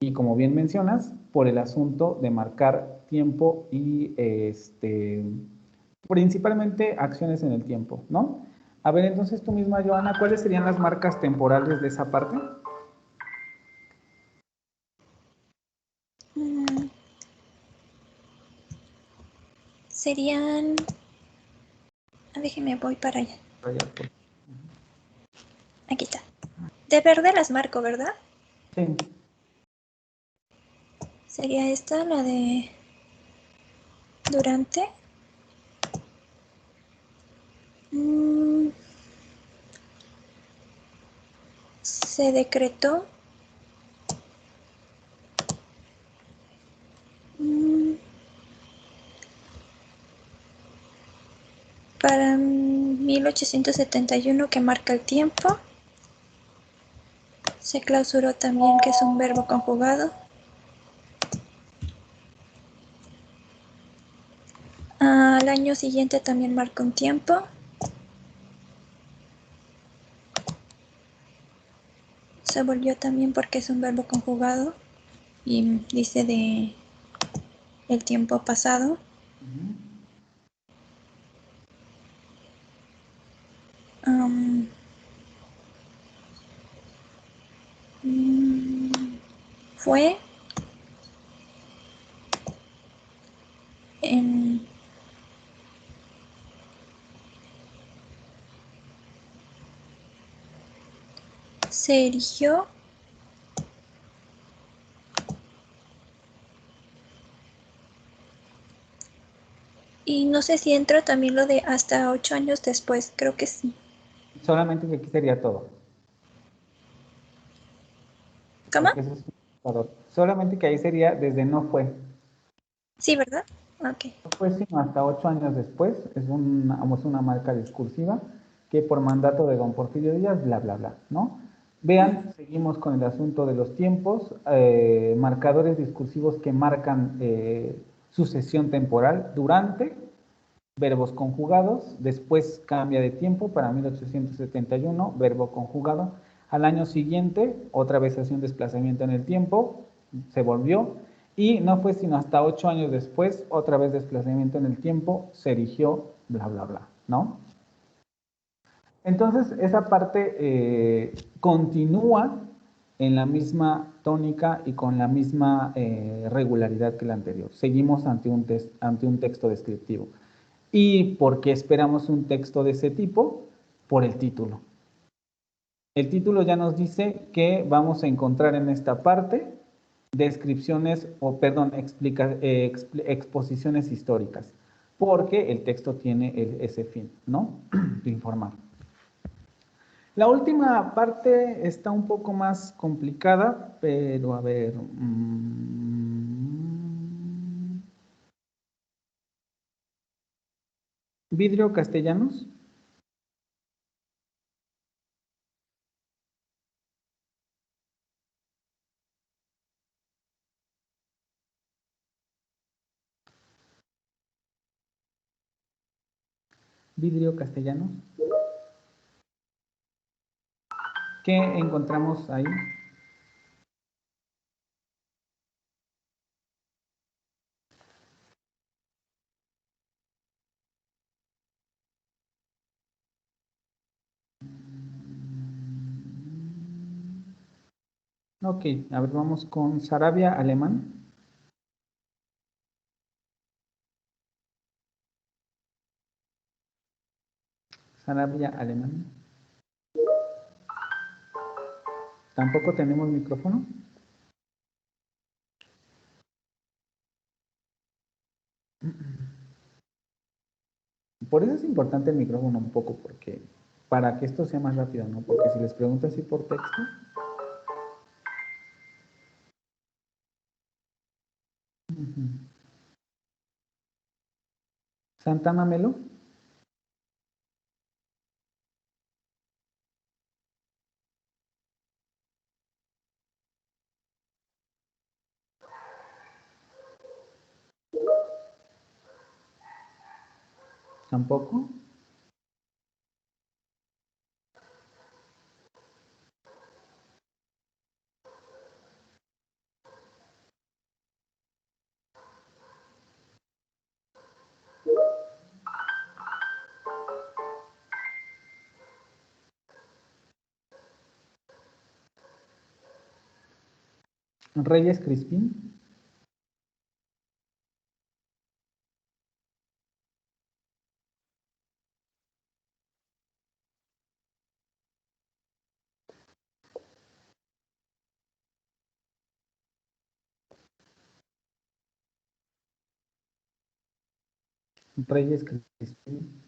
Y como bien mencionas, por el asunto de marcar tiempo y principalmente acciones en el tiempo, ¿no? A ver, entonces tú misma, Joana, ¿cuáles serían las marcas temporales de esa parte? Serían... Déjeme, voy para allá. Aquí está. De verde las marco, ¿verdad? Sí. Sería esta, la de durante. Se decretó. Para 1871, que marca el tiempo. Se clausuró también, que es un verbo conjugado. Al año siguiente también marca un tiempo. se volvió también porque es un verbo conjugado y dice de el tiempo pasado. Fue en se erigió y no sé si entra también lo de hasta 8 años después, creo que sí. Solamente que aquí sería todo. ¿Cómo? Solamente que ahí sería desde no fue. Sí, ¿verdad? Ok. No fue sino hasta 8 años después. Es una marca discursiva que por mandato de don Porfirio Díaz, bla, bla, bla, ¿no? Vean, seguimos con el asunto de los tiempos, marcadores discursivos que marcan sucesión temporal durante, verbos conjugados, después cambia de tiempo para 1871, verbo conjugado, al año siguiente otra vez hace un desplazamiento en el tiempo, se volvió, y no fue sino hasta 8 años después, otra vez desplazamiento en el tiempo, se erigió, bla, bla, bla, ¿no? Entonces, esa parte continúa en la misma tónica y con la misma regularidad que la anterior. Seguimos ante un texto descriptivo. ¿Y por qué esperamos un texto de ese tipo? Por el título. El título ya nos dice que vamos a encontrar en esta parte descripciones, exposiciones históricas, porque el texto tiene ese fin, ¿no? De informar. La última parte está un poco más complicada, pero a ver. Vidrio Castellanos. Vidrio Castellanos. ¿Qué encontramos ahí? Ok, a ver, vamos con Sarabia Alemán. Sarabia Alemán. ¿Tampoco tenemos micrófono? Por eso es importante el micrófono un poco, porque para que esto sea más rápido, ¿no? Porque si les pregunto así por texto. Santana Melo. Tampoco. Reyes Crispín. Reyes Crispín.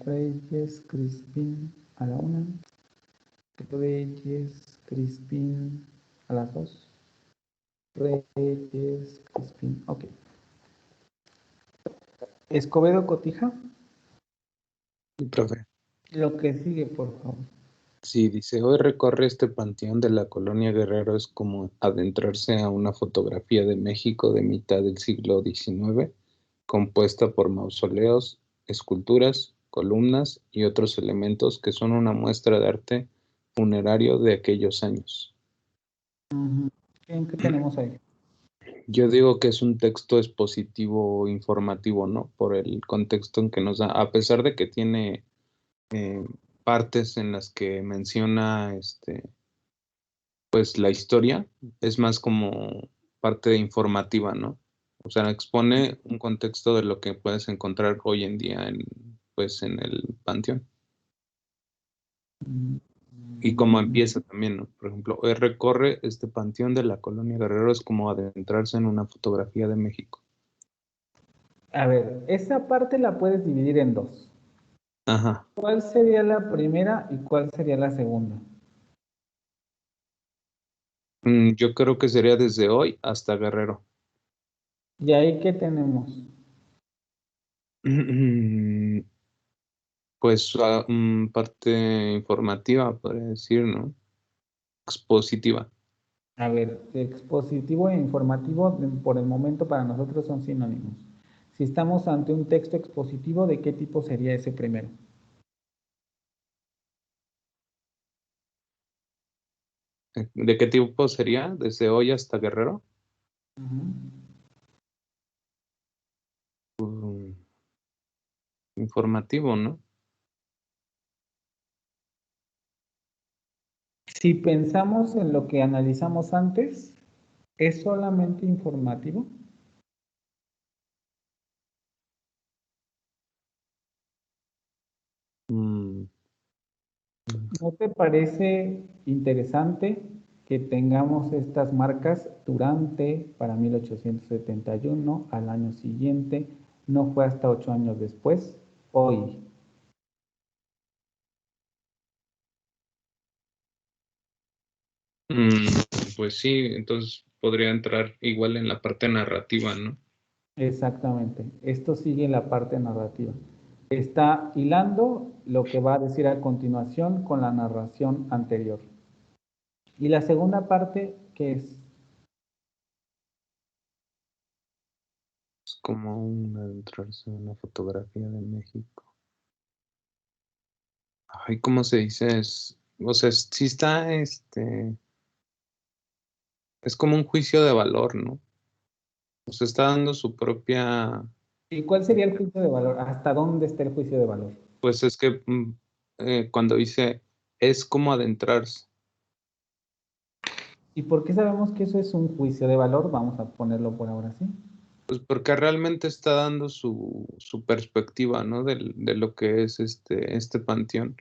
Reyes Crispín a la 1. Reyes Crispín a las 2. Reyes Crispín. Ok. Escobedo Cotija. Profe. Lo que sigue, por favor. Sí, dice, hoy recorre este panteón de la colonia Guerrero es como adentrarse a una fotografía de México de mitad del siglo XIX, compuesta por mausoleos, esculturas columnas y otros elementos que son una muestra de arte funerario de aquellos años. ¿Qué tenemos ahí? Yo digo que es un texto expositivo informativo, ¿no? Por el contexto en que nos da, a pesar de que tiene partes en las que menciona pues la historia, es más como parte informativa, ¿no? O sea, expone un contexto de lo que puedes encontrar hoy en día pues en el panteón. Y cómo empieza también, ¿no? Por ejemplo, hoy recorre este panteón de la Colonia Guerrero, es como adentrarse en una fotografía de México. A ver, esa parte la puedes dividir en dos. Ajá. ¿Cuál sería la primera y cuál sería la segunda? Yo creo que sería desde hoy hasta Guerrero. ¿Y ahí qué tenemos? Pues parte informativa, podría decir, ¿no? Expositiva. A ver, expositivo e informativo por el momento para nosotros son sinónimos. Si estamos ante un texto expositivo, ¿de qué tipo sería ese primero? ¿De qué tipo sería? ¿Desde hoy hasta Guerrero? Informativo, ¿no? Si pensamos en lo que analizamos antes, ¿es solamente informativo? ¿No te parece interesante que tengamos estas marcas durante, para 1871, al año siguiente, no fue hasta 8 años después, hoy? Pues sí, entonces podría entrar igual en la parte narrativa, ¿no? Exactamente, esto sigue la parte narrativa. Está hilando lo que va a decir a continuación con la narración anterior. Y la segunda parte, ¿qué es? Es como adentrarse en una fotografía de México. Ay, ¿cómo se dice? O sea, sí está, es como un juicio de valor, ¿no? O sea, está dando su propia... ¿Y cuál sería el juicio de valor? ¿Hasta dónde está el juicio de valor? Pues es que cuando dice, es como adentrarse. ¿Y por qué sabemos que eso es un juicio de valor? Vamos a ponerlo por ahora así. Pues porque realmente está dando su perspectiva, ¿no? De lo que es este panteón.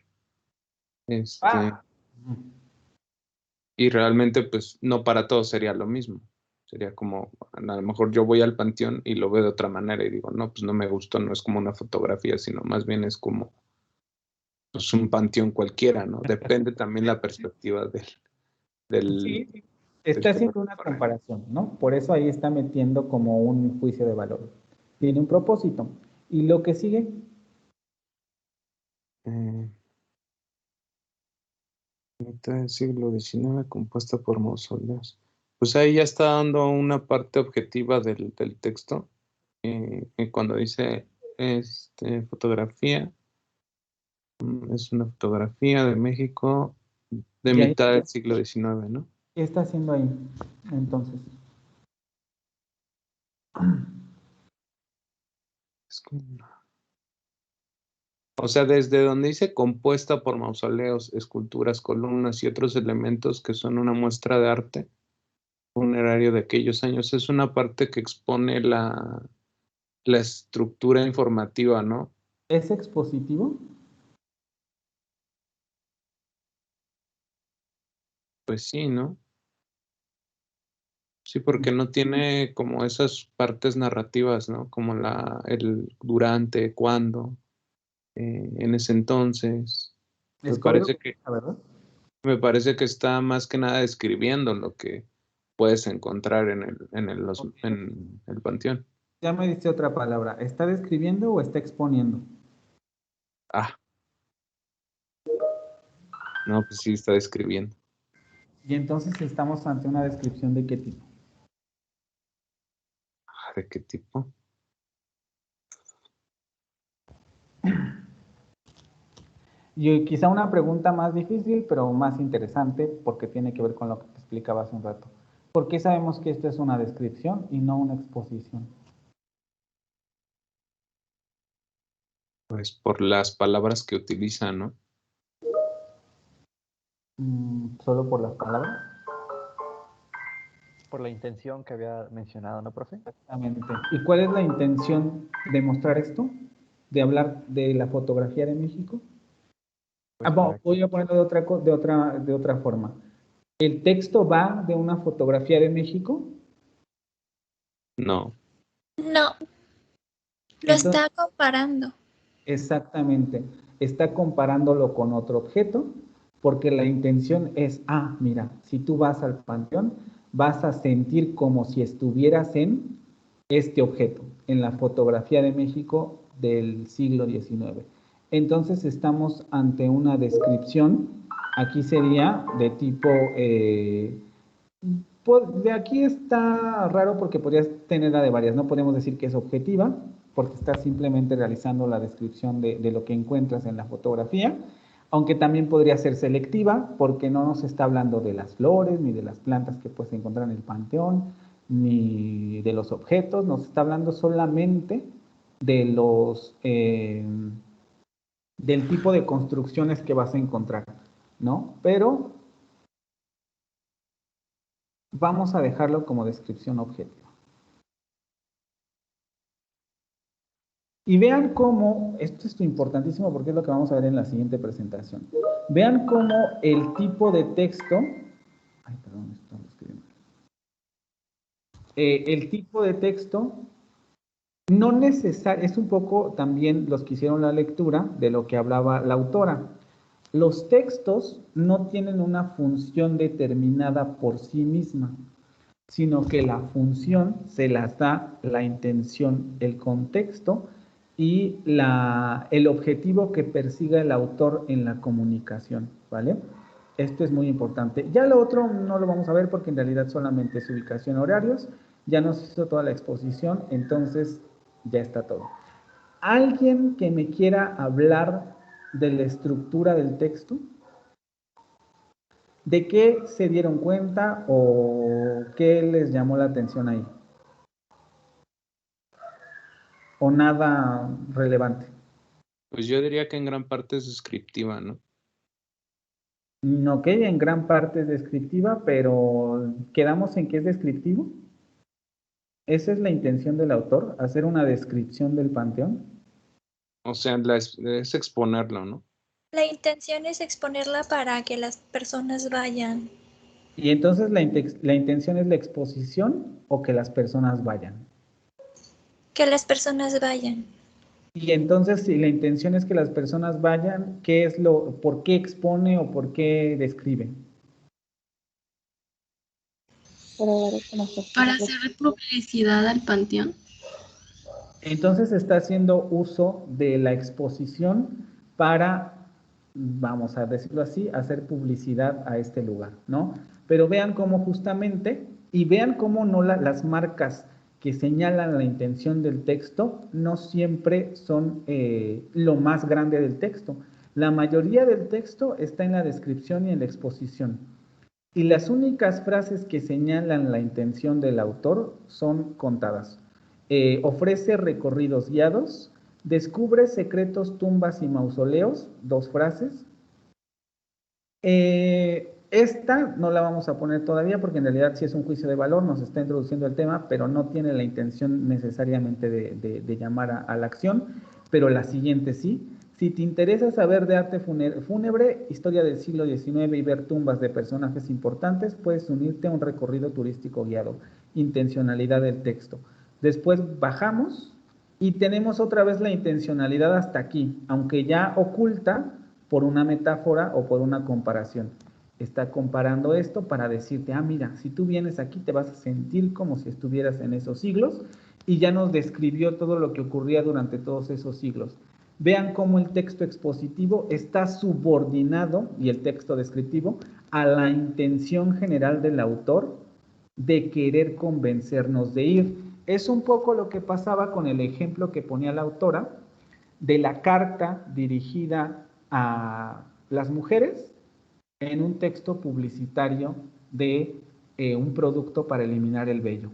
Y realmente, pues, no para todos sería lo mismo. Sería como, a lo mejor yo voy al panteón y lo veo de otra manera y digo, no, pues no me gustó, no es como una fotografía, sino más bien es como pues, un panteón cualquiera, ¿no? Depende también la perspectiva del Sí, está haciendo una comparación, ¿no? Por eso ahí está metiendo como un juicio de valor. Tiene un propósito. ¿Y lo que sigue? Mitad del siglo XIX, compuesta por mausoleos. Pues ahí ya está dando una parte objetiva del texto. Cuando dice fotografía, es una fotografía de México de mitad del siglo XIX, ¿no? ¿Qué está haciendo ahí, entonces? Es como o sea, desde donde dice compuesta por mausoleos, esculturas, columnas y otros elementos que son una muestra de arte funerario de aquellos años, es una parte que expone la estructura informativa, ¿no? ¿Es expositivo? Pues sí, ¿no? Sí, porque no tiene como esas partes narrativas, ¿no? Como el durante, cuándo, en ese entonces. Es correcto, ¿verdad? Me parece que está más que nada describiendo lo que puedes encontrar en el panteón. Ya me dice otra palabra. ¿Está describiendo o está exponiendo? No, pues sí, está describiendo. Y entonces estamos ante una descripción de qué tipo. ¿De qué tipo? Y quizá una pregunta más difícil, pero más interesante, porque tiene que ver con lo que te explicaba hace un rato. ¿Por qué sabemos que esto es una descripción y no una exposición? Pues por las palabras que utiliza, ¿no? ¿Solo por las palabras? Por la intención que había mencionado, ¿no, profe? Exactamente. ¿Y cuál es la intención de mostrar esto? ¿De hablar de la fotografía de México? Pues Voy a ponerlo de otra forma. ¿El texto va de una fotografía de México? No. No, lo está comparando. Exactamente. Está comparándolo con otro objeto, porque la intención es, mira, si tú vas al panteón, vas a sentir como si estuvieras en este objeto, en la fotografía de México del siglo XIX. Entonces estamos ante una descripción, aquí sería de tipo, de aquí está raro porque podrías tener la de varias, no podemos decir que es objetiva, porque estás simplemente realizando la descripción de lo que encuentras en la fotografía, aunque también podría ser selectiva, porque no nos está hablando de las flores, ni de las plantas que puedes encontrar en el panteón, ni de los objetos, nos está hablando solamente de los, del tipo de construcciones que vas a encontrar, ¿no? Pero vamos a dejarlo como descripción objetiva. Y vean cómo, esto es importantísimo porque es lo que vamos a ver en la siguiente presentación. Vean cómo el tipo de texto, el tipo de texto no necesariamente, es un poco también los que hicieron la lectura de lo que hablaba la autora. Los textos no tienen una función determinada por sí misma, sino que la función se las da la intención, el contexto y el objetivo que persiga el autor en la comunicación, ¿vale? Esto es muy importante. Ya lo otro no lo vamos a ver porque en realidad solamente es ubicación, horarios. Ya nos hizo toda la exposición, entonces ya está todo. ¿Alguien que me quiera hablar de la estructura del texto? ¿De qué se dieron cuenta o qué les llamó la atención ahí? ¿O nada relevante? Pues yo diría que en gran parte es descriptiva, ¿no? Ok, en gran parte es descriptiva, pero ¿quedamos en que es descriptivo? ¿Esa es la intención del autor? ¿Hacer una descripción del panteón? O sea, es exponerlo, ¿no? La intención es exponerla para que las personas vayan. ¿Y entonces la intención es la exposición o que las personas vayan? Que las personas vayan. Y entonces, si la intención es que las personas vayan, ¿por qué expone o por qué describe? Para hacer publicidad al panteón. Entonces está haciendo uso de la exposición para, vamos a decirlo así, hacer publicidad a este lugar, ¿no? Pero vean cómo justamente, y vean cómo no las marcas que señalan la intención del texto no siempre son lo más grande del texto. La mayoría del texto está en la descripción y en la exposición. Y las únicas frases que señalan la intención del autor son contadas. Ofrece recorridos guiados, descubre secretos, tumbas y mausoleos, 2 frases. Esta no la vamos a poner todavía porque en realidad sí es un juicio de valor, nos está introduciendo el tema, pero no tiene la intención necesariamente de llamar a la acción, pero la siguiente sí. Si te interesa saber de arte fúnebre, historia del siglo XIX y ver tumbas de personajes importantes, puedes unirte a un recorrido turístico guiado. Intencionalidad del texto. Después bajamos y tenemos otra vez la intencionalidad hasta aquí, aunque ya oculta por una metáfora o por una comparación. Está comparando esto para decirte, mira, si tú vienes aquí te vas a sentir como si estuvieras en esos siglos, y ya nos describió todo lo que ocurría durante todos esos siglos. Vean cómo el texto expositivo está subordinado, y el texto descriptivo, a la intención general del autor de querer convencernos de ir. Es un poco lo que pasaba con el ejemplo que ponía la autora de la carta dirigida a las mujeres en un texto publicitario de un producto para eliminar el vello.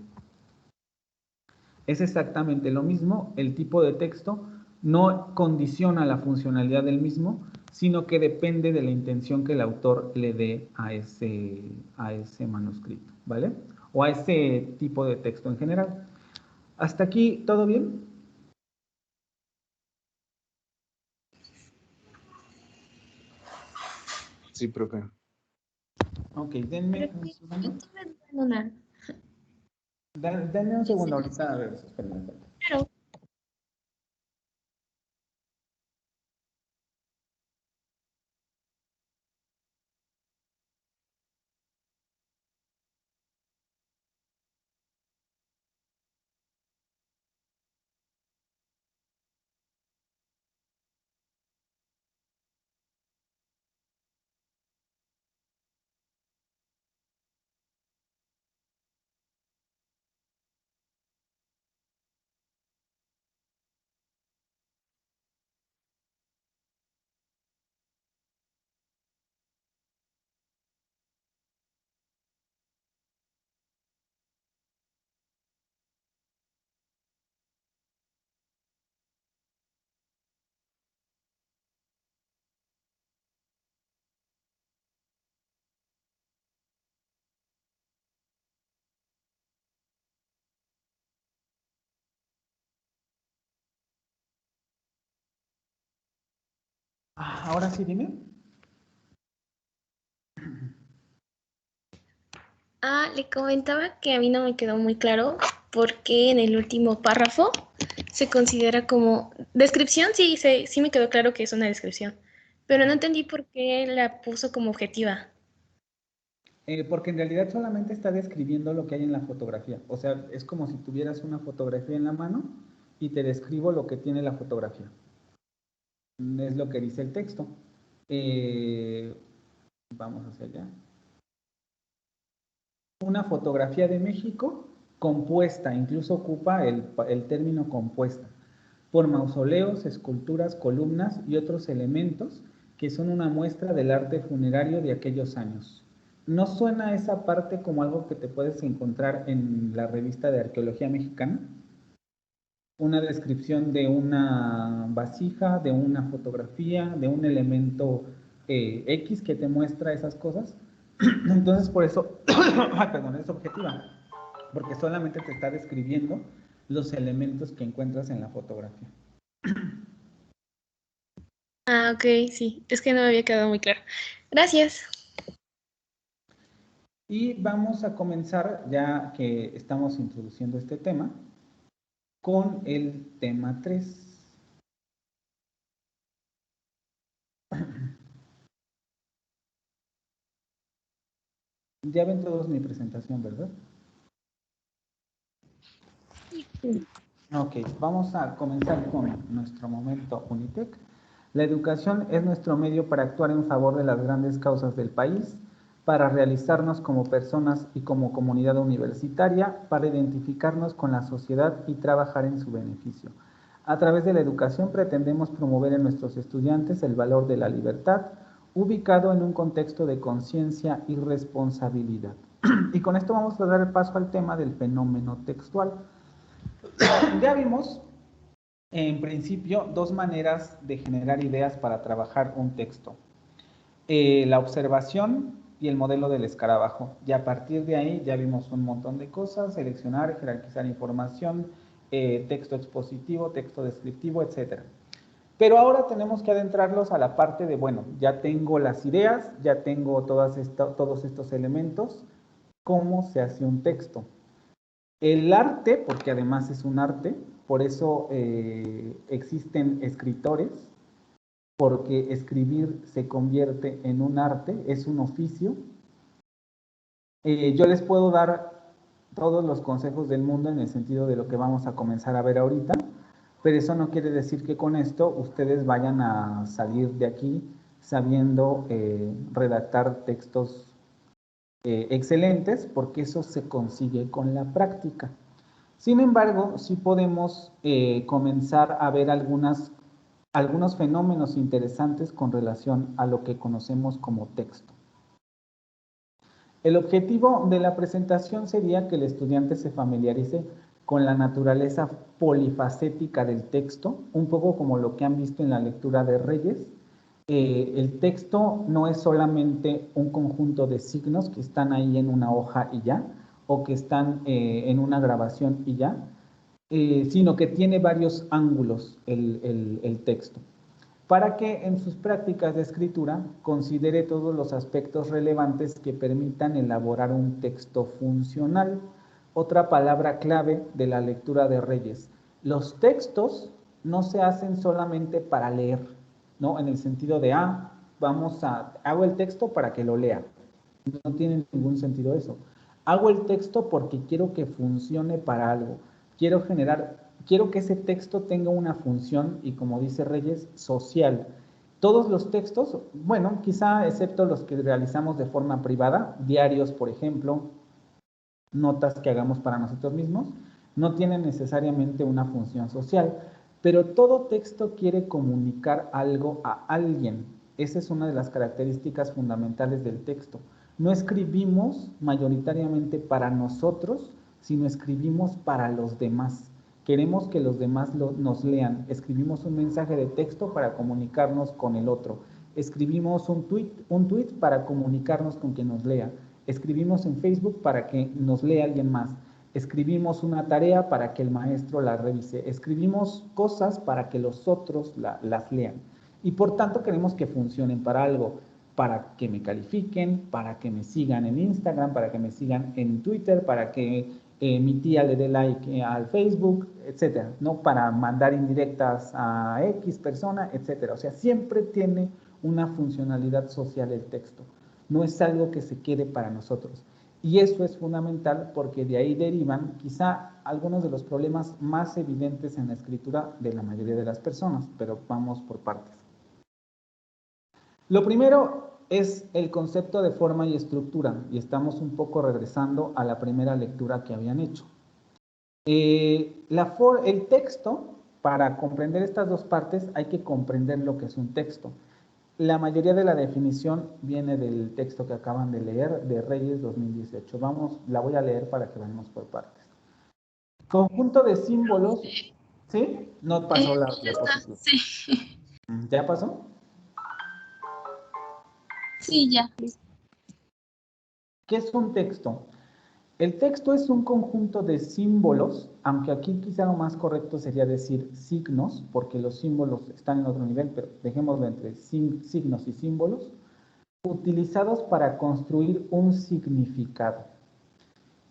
Es exactamente lo mismo, el tipo de texto no condiciona la funcionalidad del mismo, sino que depende de la intención que el autor le dé a ese manuscrito, ¿vale? O a ese tipo de texto en general. ¿Hasta aquí todo bien? Sí, profe. Ok, denme un segundo. Denme un segundo ahorita, a ver, espérenme. Claro. Ahora sí, dime. Le comentaba que a mí no me quedó muy claro porque en el último párrafo se considera como descripción, sí me quedó claro que es una descripción, pero no entendí por qué la puso como objetiva. Porque en realidad solamente está describiendo lo que hay en la fotografía. O sea, es como si tuvieras una fotografía en la mano y te describo lo que tiene la fotografía. Es lo que dice el texto. Vamos hacia allá. Una fotografía de México compuesta, incluso ocupa el término compuesta, por mausoleos, esculturas, columnas y otros elementos que son una muestra del arte funerario de aquellos años. ¿No suena esa parte como algo que te puedes encontrar en la revista de Arqueología Mexicana? Una descripción de una vasija, de una fotografía, de un elemento X que te muestra esas cosas. Entonces, por eso, perdón, es objetiva, porque solamente te está describiendo los elementos que encuentras en la fotografía. Ok, sí, es que no me había quedado muy claro. Gracias. Y vamos a comenzar, ya que estamos introduciendo este tema, con el tema 3. Ya ven todos mi presentación, ¿verdad? Ok, vamos a comenzar con nuestro momento Unitec. La educación es nuestro medio para actuar en favor de las grandes causas del país, para realizarnos como personas y como comunidad universitaria, para identificarnos con la sociedad y trabajar en su beneficio. A través de la educación pretendemos promover en nuestros estudiantes el valor de la libertad, ubicado en un contexto de conciencia y responsabilidad. Y con esto vamos a dar el paso al tema del fenómeno textual. Ya vimos, en principio, dos maneras de generar ideas para trabajar un texto. La observación y el modelo del escarabajo. Y a partir de ahí ya vimos un montón de cosas: seleccionar, jerarquizar información, texto expositivo, texto descriptivo, etc. Pero ahora tenemos que adentrarlos a la parte de, bueno, ya tengo las ideas, ya tengo todos estos elementos, ¿cómo se hace un texto? El arte, porque además es un arte, por eso existen escritores, porque escribir se convierte en un arte, es un oficio. Yo les puedo dar todos los consejos del mundo en el sentido de lo que vamos a comenzar a ver ahorita, pero eso no quiere decir que con esto ustedes vayan a salir de aquí sabiendo redactar textos excelentes, porque eso se consigue con la práctica. Sin embargo, sí podemos comenzar a ver algunas algunos fenómenos interesantes con relación a lo que conocemos como texto. El objetivo de la presentación sería que el estudiante se familiarice con la naturaleza polifacética del texto, un poco como lo que han visto en la lectura de Reyes. El texto no es solamente un conjunto de signos que están ahí en una hoja y ya, o que están en una grabación y ya, sino que tiene varios ángulos el texto, para que en sus prácticas de escritura considere todos los aspectos relevantes que permitan elaborar un texto funcional. Otra palabra clave de la lectura de Reyes: los textos no se hacen solamente para leer, ¿no? En el sentido de, hago el texto para que lo lea. No tiene ningún sentido eso. Hago el texto porque quiero que funcione para algo. Quiero que ese texto tenga una función, y como dice Reyes, social. Todos los textos, bueno, quizá excepto los que realizamos de forma privada, diarios, por ejemplo, notas que hagamos para nosotros mismos, no tienen necesariamente una función social, pero todo texto quiere comunicar algo a alguien. Esa es una de las características fundamentales del texto. No escribimos mayoritariamente para nosotros, sino escribimos para los demás. Queremos que los demás nos lean. Escribimos un mensaje de texto para comunicarnos con el otro. Escribimos un tweet para comunicarnos con quien nos lea. Escribimos en Facebook para que nos lea alguien más. Escribimos una tarea para que el maestro la revise. Escribimos cosas para que los otros las lean. Y por tanto queremos que funcionen para algo. Para que me califiquen, para que me sigan en Instagram, para que me sigan en Twitter, para que mi tía le dé like al Facebook, etcétera, ¿no? Para mandar indirectas a X persona, etcétera. O sea, siempre tiene una funcionalidad social el texto. No es algo que se quede para nosotros. Y eso es fundamental porque de ahí derivan quizá algunos de los problemas más evidentes en la escritura de la mayoría de las personas, pero vamos por partes. Lo primero es el concepto de forma y estructura, y estamos un poco regresando a la primera lectura que habían hecho. El texto, para comprender estas dos partes, hay que comprender lo que es un texto. La mayoría de la definición viene del texto que acaban de leer, de Reyes 2018. La voy a leer para que vayamos por partes. Conjunto de símbolos, ¿sí? No pasó la diapositiva. Sí. ¿Ya pasó? Sí, ya. ¿Qué es un texto? El texto es un conjunto de símbolos, aunque aquí quizá lo más correcto sería decir signos, porque los símbolos están en otro nivel, pero dejémoslo entre signos y símbolos, utilizados para construir un significado.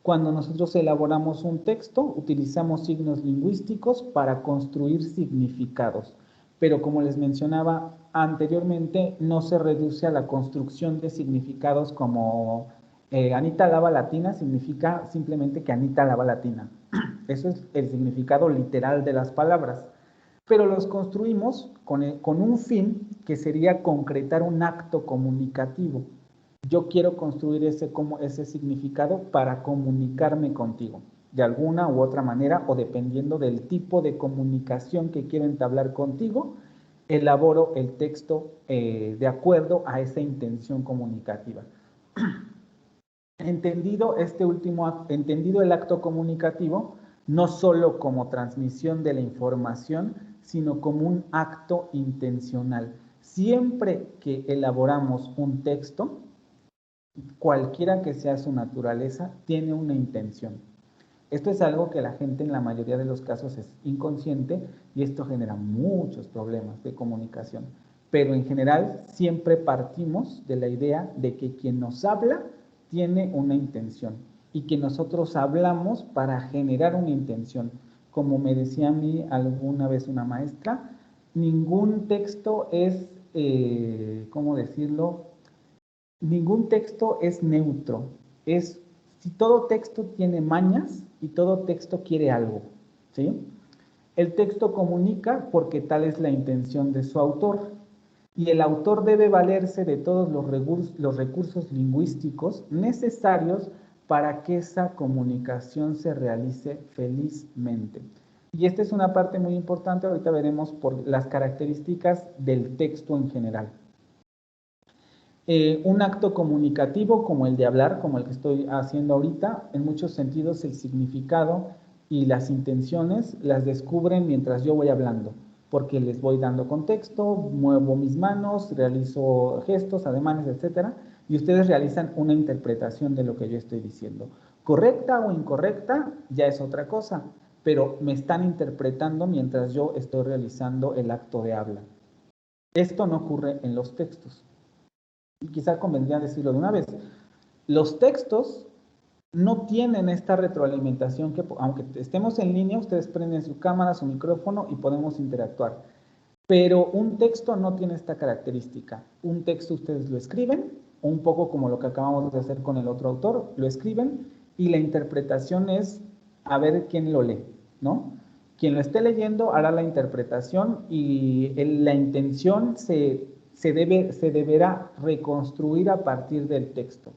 Cuando nosotros elaboramos un texto, utilizamos signos lingüísticos para construir significados. Pero como les mencionaba anteriormente, no se reduce a la construcción de significados como Anita lava la tina, significa simplemente que Anita lava la tina. Eso es el significado literal de las palabras. Pero los construimos con un fin que sería concretar un acto comunicativo. Yo quiero construir ese significado para comunicarme contigo, de alguna u otra manera, o dependiendo del tipo de comunicación que quiero entablar contigo, elaboro el texto de acuerdo a esa intención comunicativa. Entendido el acto comunicativo, no solo como transmisión de la información, sino como un acto intencional. Siempre que elaboramos un texto, cualquiera que sea su naturaleza, tiene una intención. Esto es algo que la gente en la mayoría de los casos es inconsciente y esto genera muchos problemas de comunicación. Pero en general siempre partimos de la idea de que quien nos habla tiene una intención y que nosotros hablamos para generar una intención. Como me decía a mí alguna vez una maestra, ningún texto es, ¿cómo decirlo? Ningún texto es neutro. Si todo texto tiene mañas y todo texto quiere algo, ¿sí? El texto comunica porque tal es la intención de su autor. Y el autor debe valerse de todos los recursos lingüísticos necesarios para que esa comunicación se realice felizmente. Y esta es una parte muy importante, ahorita veremos por las características del texto en general. Un acto comunicativo como el de hablar, como el que estoy haciendo ahorita, en muchos sentidos el significado y las intenciones las descubren mientras yo voy hablando, porque les voy dando contexto, muevo mis manos, realizo gestos, ademanes, etcétera, y ustedes realizan una interpretación de lo que yo estoy diciendo. Correcta o incorrecta ya es otra cosa, pero me están interpretando mientras yo estoy realizando el acto de habla. Esto no ocurre en los textos. Y quizá convendría decirlo de una vez. Los textos no tienen esta retroalimentación que, aunque estemos en línea, ustedes prenden su cámara, su micrófono y podemos interactuar. Pero un texto no tiene esta característica. Un texto ustedes lo escriben, un poco como lo que acabamos de hacer con el otro autor, lo escriben y la interpretación es a ver quién lo lee, ¿no? Quien lo esté leyendo hará la interpretación y la intención se deberá reconstruir a partir del texto.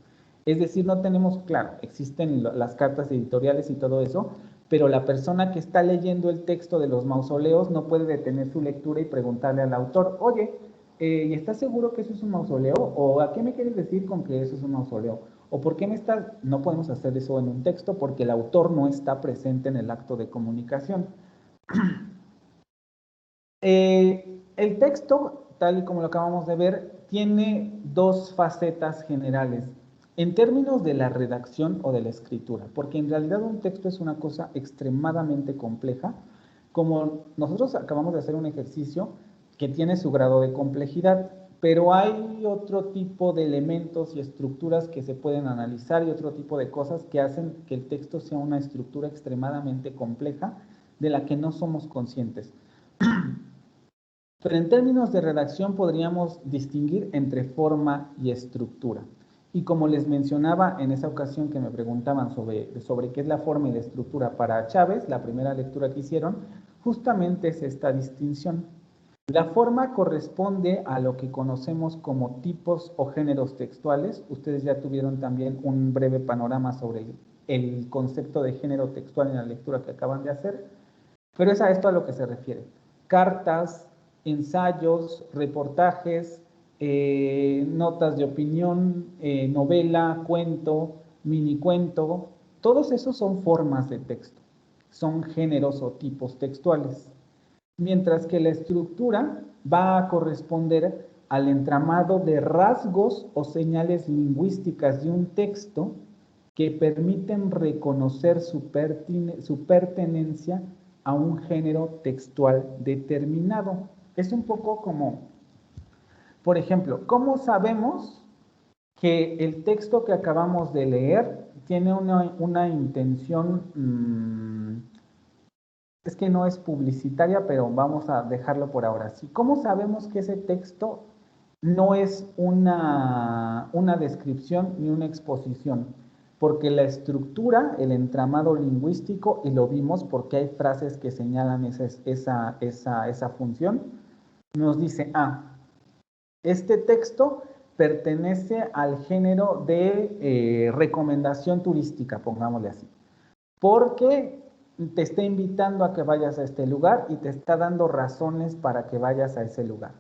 Es decir, no tenemos, claro, existen las cartas editoriales y todo eso, pero la persona que está leyendo el texto de los mausoleos no puede detener su lectura y preguntarle al autor, oye, ¿y estás seguro que eso es un mausoleo? ¿O a qué me quieres decir con que eso es un mausoleo? ¿O por qué me estás...? No podemos hacer eso en un texto porque el autor no está presente en el acto de comunicación. El texto, tal y como lo acabamos de ver, tiene dos facetas generales. En términos de la redacción o de la escritura, porque en realidad un texto es una cosa extremadamente compleja, como nosotros acabamos de hacer un ejercicio que tiene su grado de complejidad, pero hay otro tipo de elementos y estructuras que se pueden analizar y otro tipo de cosas que hacen que el texto sea una estructura extremadamente compleja de la que no somos conscientes. Pero en términos de redacción podríamos distinguir entre forma y estructura. Y como les mencionaba en esa ocasión que me preguntaban sobre qué es la forma y la estructura para Chávez, la primera lectura que hicieron, justamente es esta distinción. La forma corresponde a lo que conocemos como tipos o géneros textuales. Ustedes ya tuvieron también un breve panorama sobre el concepto de género textual en la lectura que acaban de hacer, pero es a esto a lo que se refiere. Cartas, ensayos, reportajes, notas de opinión, novela, cuento, minicuento, todos esos son formas de texto, son géneros o tipos textuales. Mientras que la estructura va a corresponder al entramado de rasgos o señales lingüísticas de un texto que permiten reconocer su pertenencia a un género textual determinado. Es un poco como, por ejemplo, ¿cómo sabemos que el texto que acabamos de leer tiene una intención, es que no es publicitaria, pero vamos a dejarlo por ahora? ¿Sí? ¿Cómo sabemos que ese texto no es una descripción ni una exposición? Porque la estructura, el entramado lingüístico, y lo vimos porque hay frases que señalan esa función, nos dice, este texto pertenece al género de recomendación turística, pongámosle así, porque te está invitando a que vayas a este lugar y te está dando razones para que vayas a ese lugar.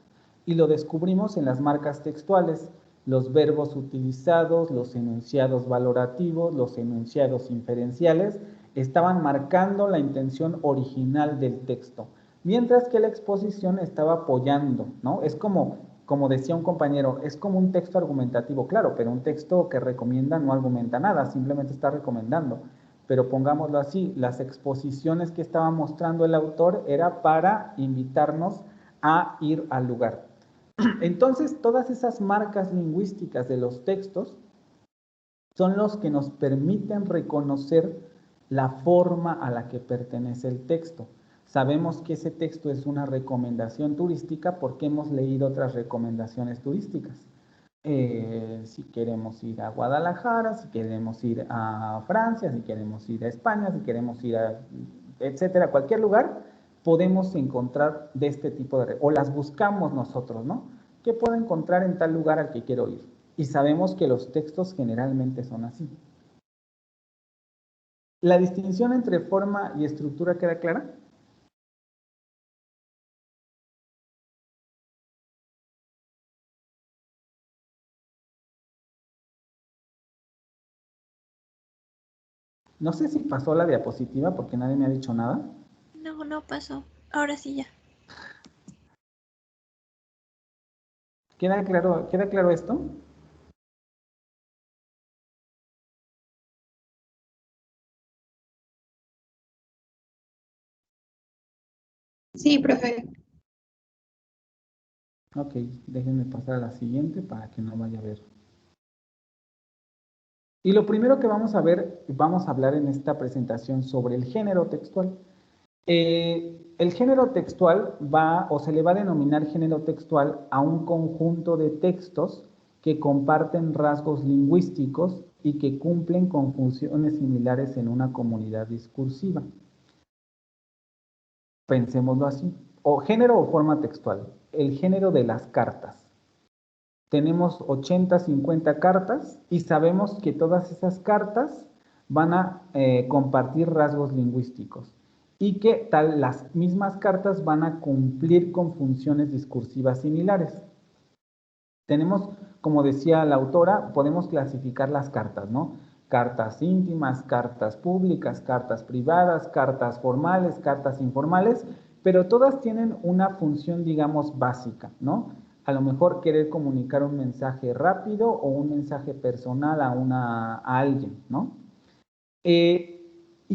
Y lo descubrimos en las marcas textuales, los verbos utilizados, los enunciados valorativos, los enunciados inferenciales, estaban marcando la intención original del texto, mientras que la exposición estaba apoyando, ¿no? Es como decía un compañero, es como un texto argumentativo, claro, pero un texto que recomienda no argumenta nada, simplemente está recomendando. Pero pongámoslo así, las exposiciones que estaba mostrando el autor era para invitarnos a ir al lugar. Entonces, todas esas marcas lingüísticas de los textos son los que nos permiten reconocer la forma a la que pertenece el texto. Sabemos que ese texto es una recomendación turística porque hemos leído otras recomendaciones turísticas. Si queremos ir a Guadalajara, si queremos ir a Francia, si queremos ir a España, si queremos ir a, etcétera, cualquier lugar, podemos encontrar de este tipo de... o las buscamos nosotros, ¿no? ¿Qué puedo encontrar en tal lugar al que quiero ir? Y sabemos que los textos generalmente son así. ¿La distinción entre forma y estructura queda clara? No sé si pasó la diapositiva porque nadie me ha dicho nada. No, no pasó. Ahora sí ya. ¿Queda claro esto? Sí, profe. Ok, déjenme pasar a la siguiente para que no vaya a ver. Y lo primero que vamos a hablar en esta presentación sobre el género textual. El género textual se le va a denominar género textual a un conjunto de textos que comparten rasgos lingüísticos y que cumplen con funciones similares en una comunidad discursiva. Pensémoslo así. O género o forma textual. El género de las cartas. Tenemos 80, 50 cartas y sabemos que todas esas cartas van a compartir rasgos lingüísticos y que las mismas cartas van a cumplir con funciones discursivas similares. Tenemos, como decía la autora, podemos clasificar las cartas, ¿no? Cartas íntimas, cartas públicas, cartas privadas, cartas formales, cartas informales, pero todas tienen una función, digamos, básica, ¿no? A lo mejor querer comunicar un mensaje rápido o un mensaje personal a alguien, ¿no? Y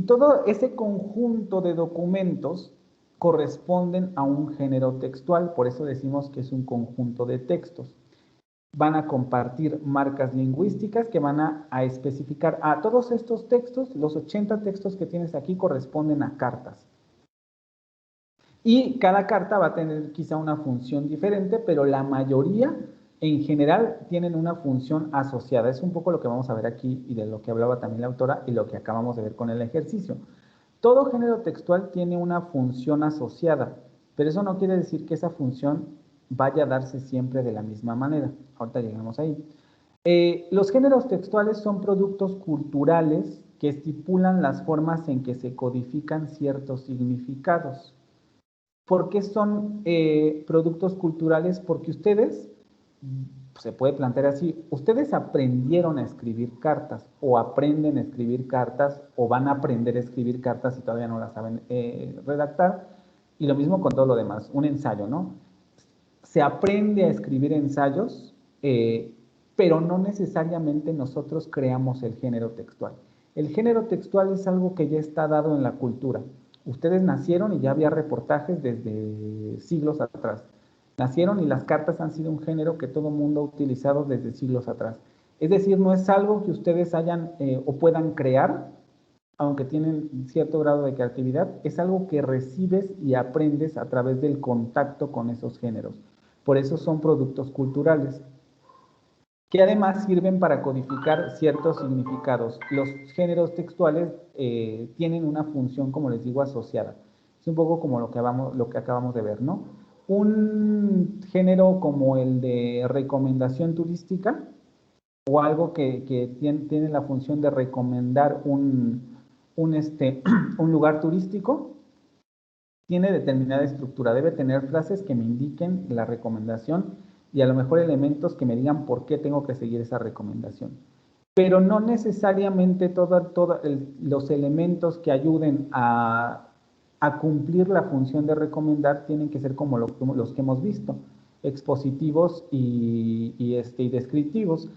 todo ese conjunto de documentos corresponden a un género textual, por eso decimos que es un conjunto de textos. Van a compartir marcas lingüísticas que van a especificar a todos estos textos, los 80 textos que tienes aquí corresponden a cartas. Y cada carta va a tener quizá una función diferente, pero la mayoría en general tienen una función asociada. Es un poco lo que vamos a ver aquí y de lo que hablaba también la autora y lo que acabamos de ver con el ejercicio. Todo género textual tiene una función asociada, pero eso no quiere decir que esa función vaya a darse siempre de la misma manera. Ahorita llegamos ahí. Los géneros textuales son productos culturales que estipulan las formas en que se codifican ciertos significados. ¿Por qué son productos culturales? Porque ustedes, se puede plantear así, ustedes aprendieron a escribir cartas o aprenden a escribir cartas o van a aprender a escribir cartas y todavía no las saben redactar. Y lo mismo con todo lo demás, un ensayo, ¿no? Se aprende a escribir ensayos, pero no necesariamente nosotros creamos el género textual. El género textual es algo que ya está dado en la cultura. Ustedes nacieron y ya había reportajes desde siglos atrás. Nacieron y las cartas han sido un género que todo el mundo ha utilizado desde siglos atrás. Es decir, no es algo que ustedes hayan o puedan crear, aunque tienen cierto grado de creatividad, es algo que recibes y aprendes a través del contacto con esos géneros. Por eso son productos culturales, que además sirven para codificar ciertos significados. Los géneros textuales tienen una función, como les digo, asociada. Es un poco como lo que acabamos de ver, ¿no? Un género como el de recomendación turística o algo que tiene la función de recomendar un lugar turístico, tiene determinada estructura. Debe tener frases que me indiquen la recomendación y a lo mejor elementos que me digan por qué tengo que seguir esa recomendación. Pero no necesariamente todos los elementos que ayuden a cumplir la función de recomendar tienen que ser como los que hemos visto, expositivos y descriptivos.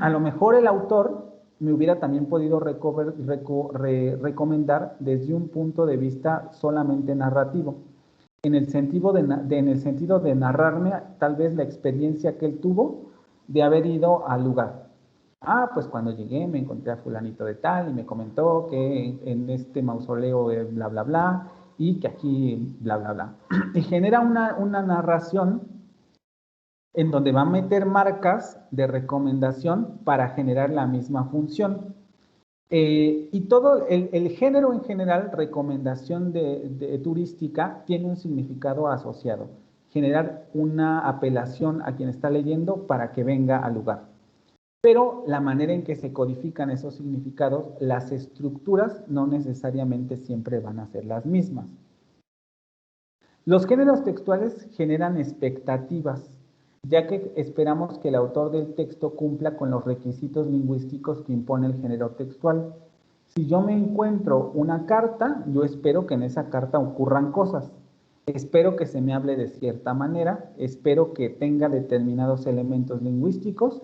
A lo mejor el autor me hubiera también podido recomendar desde un punto de vista solamente narrativo, en el sentido de narrarme tal vez la experiencia que él tuvo de haber ido al lugar. Ah, pues cuando llegué me encontré a fulanito de tal y me comentó que en este mausoleo bla, bla, bla, y que aquí bla, bla, bla. Y genera una narración en donde va a meter marcas de recomendación para generar la misma función. Y todo el género en general, recomendación de turística, tiene un significado asociado. Generar una apelación a quien está leyendo para que venga al lugar. Pero la manera en que se codifican esos significados, las estructuras no necesariamente siempre van a ser las mismas. Los géneros textuales generan expectativas, ya que esperamos que el autor del texto cumpla con los requisitos lingüísticos que impone el género textual. Si yo me encuentro una carta, yo espero que en esa carta ocurran cosas. Espero que se me hable de cierta manera, espero que tenga determinados elementos lingüísticos,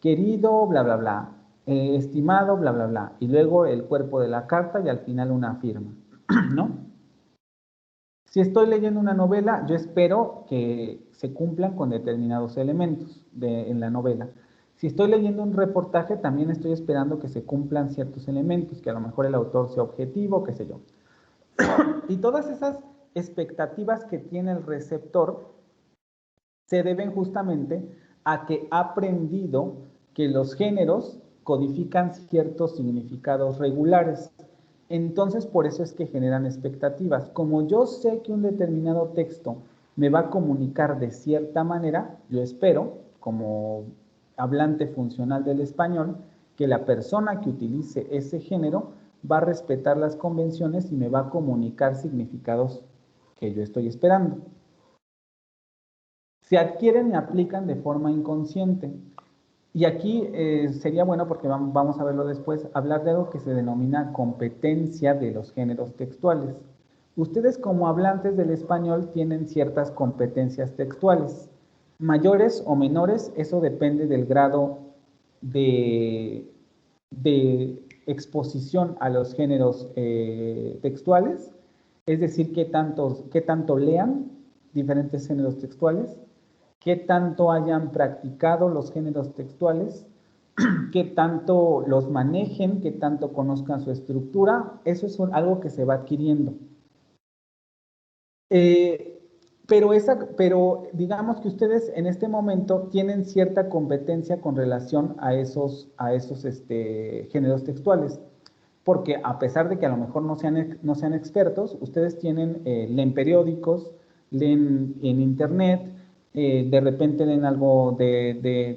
querido, bla, bla, bla, estimado, bla, bla, bla, y luego el cuerpo de la carta y al final una firma, ¿no? Si estoy leyendo una novela, yo espero que se cumplan con determinados elementos en la novela. Si estoy leyendo un reportaje, también estoy esperando que se cumplan ciertos elementos, que a lo mejor el autor sea objetivo, qué sé yo. Y todas esas expectativas que tiene el receptor se deben justamente a que ha aprendido que los géneros codifican ciertos significados regulares. Entonces, por eso es que generan expectativas. Como yo sé que un determinado texto me va a comunicar de cierta manera, yo espero, como hablante funcional del español, que la persona que utilice ese género va a respetar las convenciones y me va a comunicar significados que yo estoy esperando. Se adquieren y aplican de forma inconsciente. Y aquí sería bueno, porque vamos a verlo después, hablar de algo que se denomina competencia de los géneros textuales. Ustedes como hablantes del español tienen ciertas competencias textuales, mayores o menores, eso depende del grado de exposición a los géneros textuales, es decir, qué tanto lean diferentes géneros textuales, qué tanto hayan practicado los géneros textuales, qué tanto los manejen, qué tanto conozcan su estructura. Eso es algo que se va adquiriendo. Pero digamos que ustedes en este momento tienen cierta competencia con relación a esos géneros textuales, porque a pesar de que a lo mejor no sean expertos, ustedes leen periódicos, leen en internet, de repente leen algo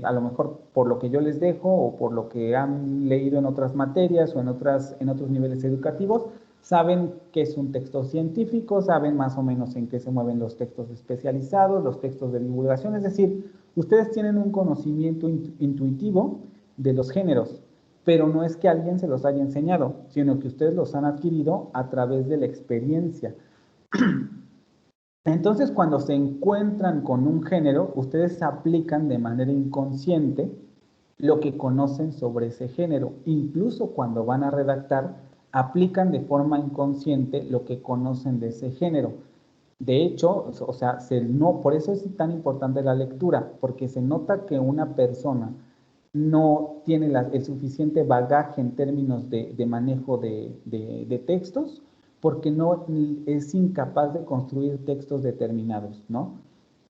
a lo mejor por lo que yo les dejo o por lo que han leído en otras materias o en otros niveles educativos, saben qué es un texto científico, saben más o menos en qué se mueven los textos especializados, los textos de divulgación, es decir, ustedes tienen un conocimiento intuitivo de los géneros, pero no es que alguien se los haya enseñado, sino que ustedes los han adquirido a través de la experiencia. Entonces, cuando se encuentran con un género, ustedes aplican de manera inconsciente lo que conocen sobre ese género. Incluso cuando van a redactar, aplican de forma inconsciente lo que conocen de ese género. De hecho, o sea, por eso es tan importante la lectura, porque se nota que una persona no tiene el suficiente bagaje en términos de manejo de textos, porque no es incapaz de construir textos determinados, ¿no?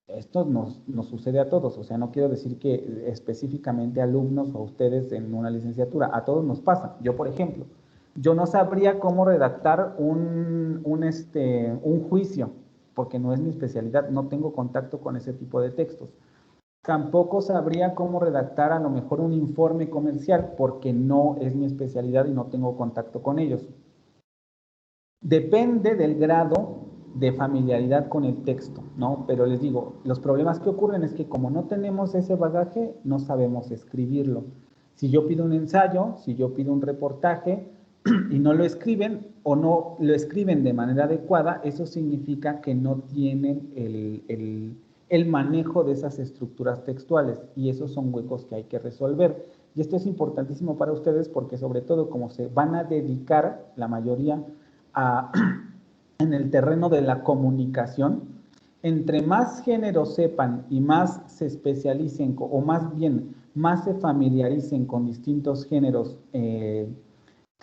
Esto nos sucede a todos, o sea, no quiero decir que específicamente alumnos o ustedes en una licenciatura, a todos nos pasa. Yo, por ejemplo, yo no sabría cómo redactar un juicio, porque no es mi especialidad, no tengo contacto con ese tipo de textos. Tampoco sabría cómo redactar a lo mejor un informe comercial, porque no es mi especialidad y no tengo contacto con ellos. Depende del grado de familiaridad con el texto, ¿no? Pero les digo, los problemas que ocurren es que como no tenemos ese bagaje, no sabemos escribirlo. Si yo pido un ensayo, si yo pido un reportaje y no lo escriben o no lo escriben de manera adecuada, eso significa que no tienen el manejo de esas estructuras textuales y esos son huecos que hay que resolver. Y esto es importantísimo para ustedes porque sobre todo como se van a dedicar la mayoría en el terreno de la comunicación, entre más géneros sepan y más se especialicen o más bien más se familiaricen con distintos géneros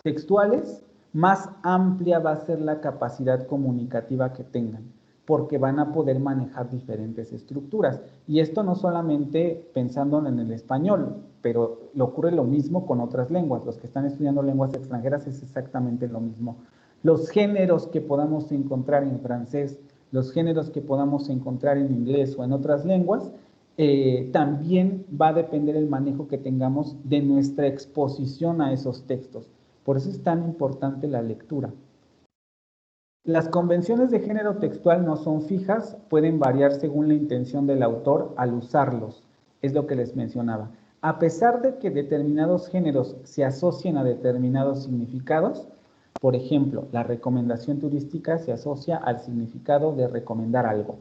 textuales, más amplia va a ser la capacidad comunicativa que tengan, porque van a poder manejar diferentes estructuras. Y esto no solamente pensando en el español, pero le ocurre lo mismo con otras lenguas. Los que están estudiando lenguas extranjeras es exactamente lo mismo. Los géneros que podamos encontrar en francés, los géneros que podamos encontrar en inglés o en otras lenguas, también va a depender el manejo que tengamos de nuestra exposición a esos textos. Por eso es tan importante la lectura. Las convenciones de género textual no son fijas, pueden variar según la intención del autor al usarlos. Es lo que les mencionaba. A pesar de que determinados géneros se asocien a determinados significados, por ejemplo, la recomendación turística se asocia al significado de recomendar algo.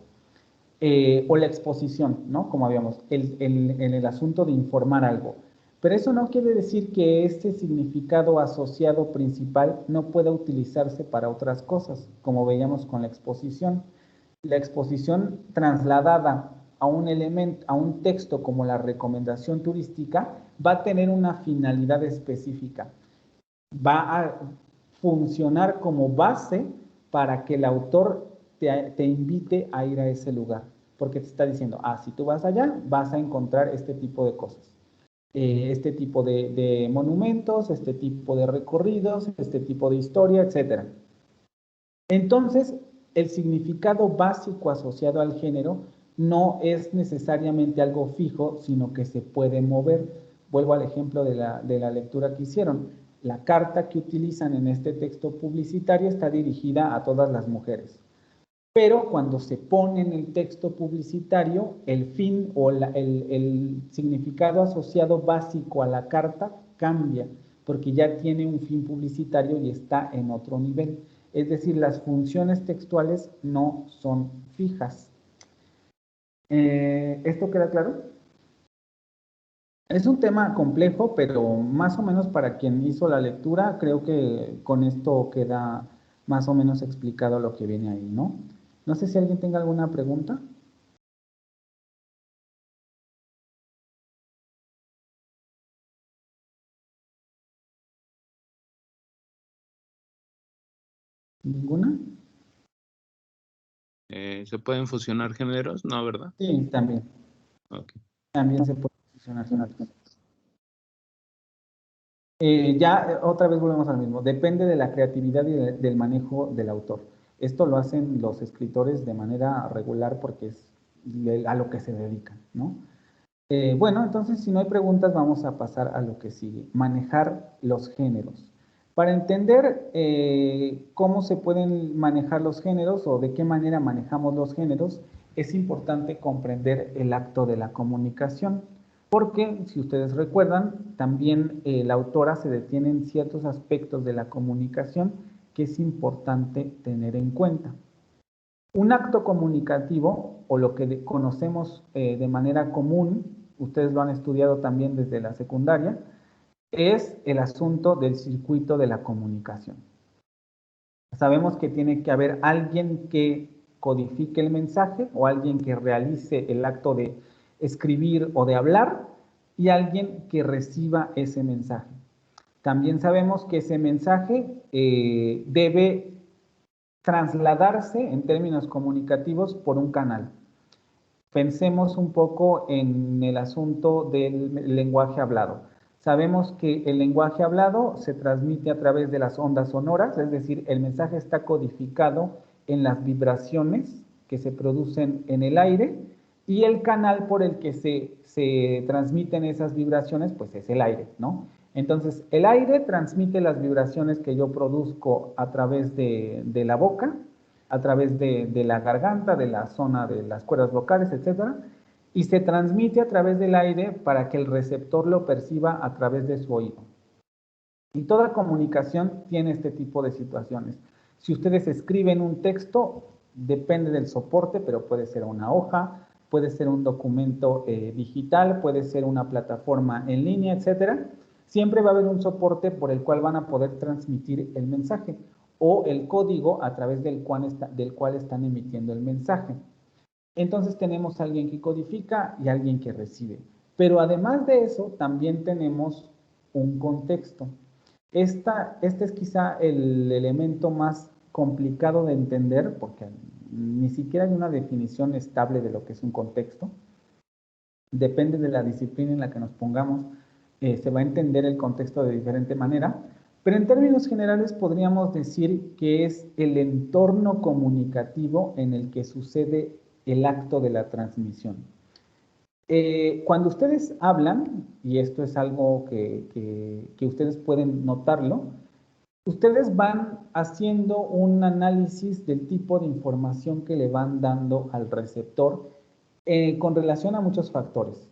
O la exposición, ¿no? Como habíamos, en el asunto de informar algo. Pero eso no quiere decir que este significado asociado principal no pueda utilizarse para otras cosas, como veíamos con la exposición. La exposición trasladada a un elemento, a un texto como la recomendación turística, va a tener una finalidad específica. Va a funcionar como base para que el autor te invite a ir a ese lugar, porque te está diciendo, si tú vas allá, vas a encontrar este tipo de cosas, este tipo de monumentos, este tipo de recorridos, este tipo de historia, etc. Entonces, el significado básico asociado al género no es necesariamente algo fijo, sino que se puede mover. Vuelvo al ejemplo de la lectura que hicieron. La carta que utilizan en este texto publicitario está dirigida a todas las mujeres. Pero cuando se pone en el texto publicitario, el fin o el significado asociado básico a la carta cambia, porque ya tiene un fin publicitario y está en otro nivel. Es decir, las funciones textuales no son fijas. ¿Esto queda claro? Es un tema complejo, pero más o menos para quien hizo la lectura, creo que con esto queda más o menos explicado lo que viene ahí, ¿no? No sé si alguien tenga alguna pregunta. ¿Ninguna? ¿Se pueden fusionar géneros? No, ¿verdad? Sí, también. Ok. También se puede fusionar géneros. Ya otra vez volvemos al mismo. Depende de la creatividad y del manejo del autor. Esto lo hacen los escritores de manera regular porque es a lo que se dedican, ¿no? Bueno, entonces si no hay preguntas vamos a pasar a lo que sigue. Manejar los géneros. Para entender cómo se pueden manejar los géneros o de qué manera manejamos los géneros, es importante comprender el acto de la comunicación. Porque, si ustedes recuerdan, también la autora se detiene en ciertos aspectos de la comunicación que es importante tener en cuenta. Un acto comunicativo, o lo que conocemos de manera común, ustedes lo han estudiado también desde la secundaria, es el asunto del circuito de la comunicación. Sabemos que tiene que haber alguien que codifique el mensaje o alguien que realice el acto de escribir o de hablar y alguien que reciba ese mensaje. También sabemos que ese mensaje debe trasladarse en términos comunicativos por un canal. Pensemos un poco en el asunto del lenguaje hablado. Sabemos que el lenguaje hablado se transmite a través de las ondas sonoras, es decir, el mensaje está codificado en las vibraciones que se producen en el aire y el canal por el que se transmiten esas vibraciones, pues es el aire, ¿no? Entonces, el aire transmite las vibraciones que yo produzco a través de la boca, a través de la garganta, de la zona de las cuerdas vocales, etcétera, y se transmite a través del aire para que el receptor lo perciba a través de su oído. Y toda comunicación tiene este tipo de situaciones. Si ustedes escriben un texto, depende del soporte, pero puede ser una hoja, puede ser un documento digital, puede ser una plataforma en línea, etcétera. Siempre va a haber un soporte por el cual van a poder transmitir el mensaje o el código a través del cual están emitiendo el mensaje. Entonces tenemos a alguien que codifica y alguien que recibe. Pero además de eso, también tenemos un contexto. Este es quizá el elemento más complicado de entender, porque ni siquiera hay una definición estable de lo que es un contexto. Depende de la disciplina en la que nos pongamos, se va a entender el contexto de diferente manera. Pero en términos generales podríamos decir que es el entorno comunicativo en el que sucede el acto de la transmisión. Cuando ustedes hablan, y esto es algo que ustedes pueden notarlo, ustedes van haciendo un análisis del tipo de información que le van dando al receptor con relación a muchos factores.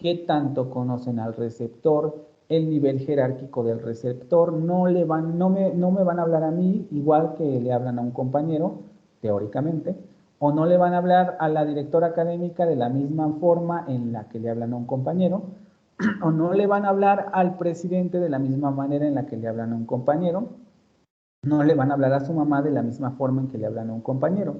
qué tanto conocen al receptor, el nivel jerárquico del receptor. No me van a hablar a mí igual que le hablan a un compañero, teóricamente, o no le van a hablar a la directora académica de la misma forma en la que le hablan a un compañero, o no le van a hablar al presidente de la misma manera en la que le hablan a un compañero, no le van a hablar a su mamá de la misma forma en que le hablan a un compañero,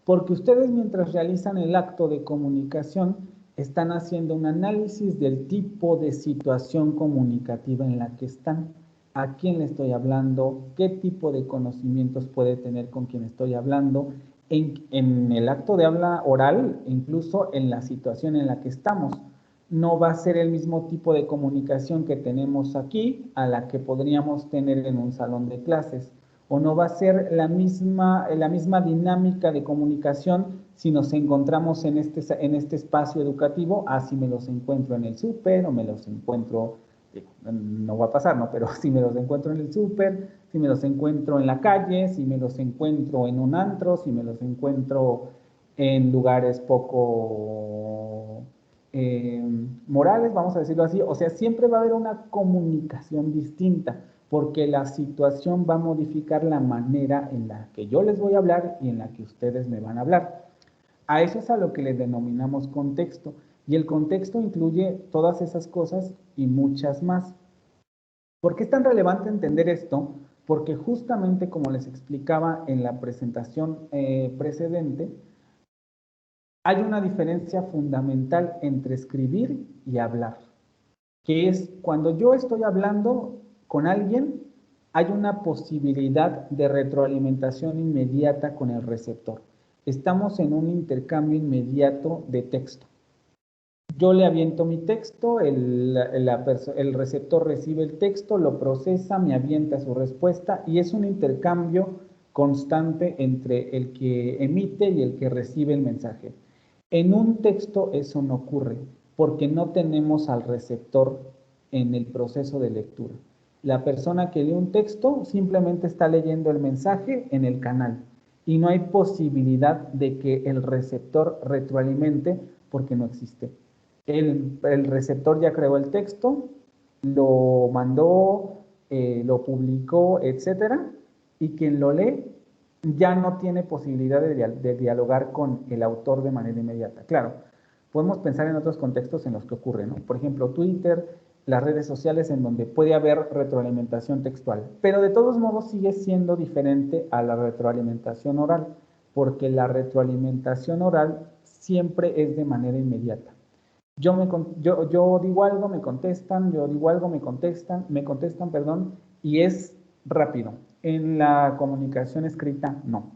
porque ustedes mientras realizan el acto de comunicación están haciendo un análisis del tipo de situación comunicativa en la que están, a quién le estoy hablando, qué tipo de conocimientos puede tener con quien estoy hablando, en el acto de habla oral, incluso en la situación en la que estamos. No va a ser el mismo tipo de comunicación que tenemos aquí a la que podríamos tener en un salón de clases, o no va a ser la misma dinámica de comunicación si nos encontramos en este espacio educativo, si me los encuentro en el súper o me los encuentro, no va a pasar, ¿no? Pero si me los encuentro en el súper, si me los encuentro en la calle, si me los encuentro en un antro, si me los encuentro en lugares poco morales, vamos a decirlo así. O sea, siempre va a haber una comunicación distinta, porque la situación va a modificar la manera en la que yo les voy a hablar y en la que ustedes me van a hablar. A eso es a lo que le denominamos contexto, y el contexto incluye todas esas cosas y muchas más. ¿Por qué es tan relevante entender esto? Porque justamente como les explicaba en la presentación precedente, hay una diferencia fundamental entre escribir y hablar, que es cuando yo estoy hablando con alguien, hay una posibilidad de retroalimentación inmediata con el receptor. Estamos en un intercambio inmediato de texto. Yo le aviento mi texto, el receptor recibe el texto, lo procesa, me avienta su respuesta, y es un intercambio constante entre el que emite y el que recibe el mensaje. En un texto eso no ocurre, porque no tenemos al receptor en el proceso de lectura. La persona que lee un texto simplemente está leyendo el mensaje en el canal, y no hay posibilidad de que el receptor retroalimente, porque no existe. El receptor ya creó el texto, lo mandó, lo publicó, etcétera, y quien lo lee ya no tiene posibilidad de dialogar con el autor de manera inmediata. Claro, podemos pensar en otros contextos en los que ocurre, ¿no? Por ejemplo, Twitter, las redes sociales, en donde puede haber retroalimentación textual, pero de todos modos sigue siendo diferente a la retroalimentación oral, porque la retroalimentación oral siempre es de manera inmediata. Yo digo algo, me contestan, yo digo algo, me contestan, perdón, y es rápido. En la comunicación escrita, no.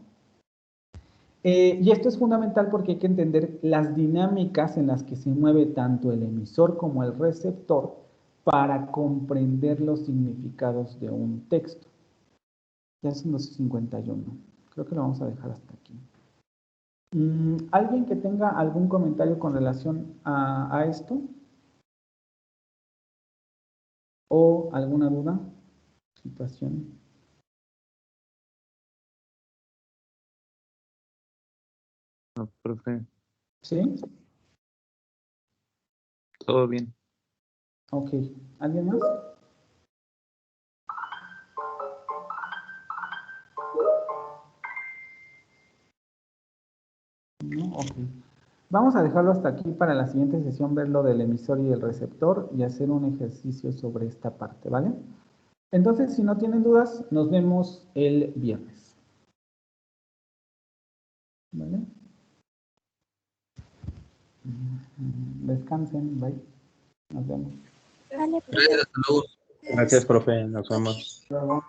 Y esto es fundamental porque hay que entender las dinámicas en las que se mueve tanto el emisor como el receptor para comprender los significados de un texto. Ya son los 51. Creo que lo vamos a dejar hasta aquí. ¿Alguien que tenga algún comentario con relación a esto? ¿O alguna duda? ¿Situación? No, profe. ¿Sí? Todo bien. Ok. ¿Alguien más? No, ok. Vamos a dejarlo hasta aquí para la siguiente sesión, ver lo del emisor y el receptor y hacer un ejercicio sobre esta parte, ¿vale? Entonces, si no tienen dudas, nos vemos el viernes. ¿Vale? Descansen, bye. Nos vemos. Gracias, profe. Nos vemos. Luego.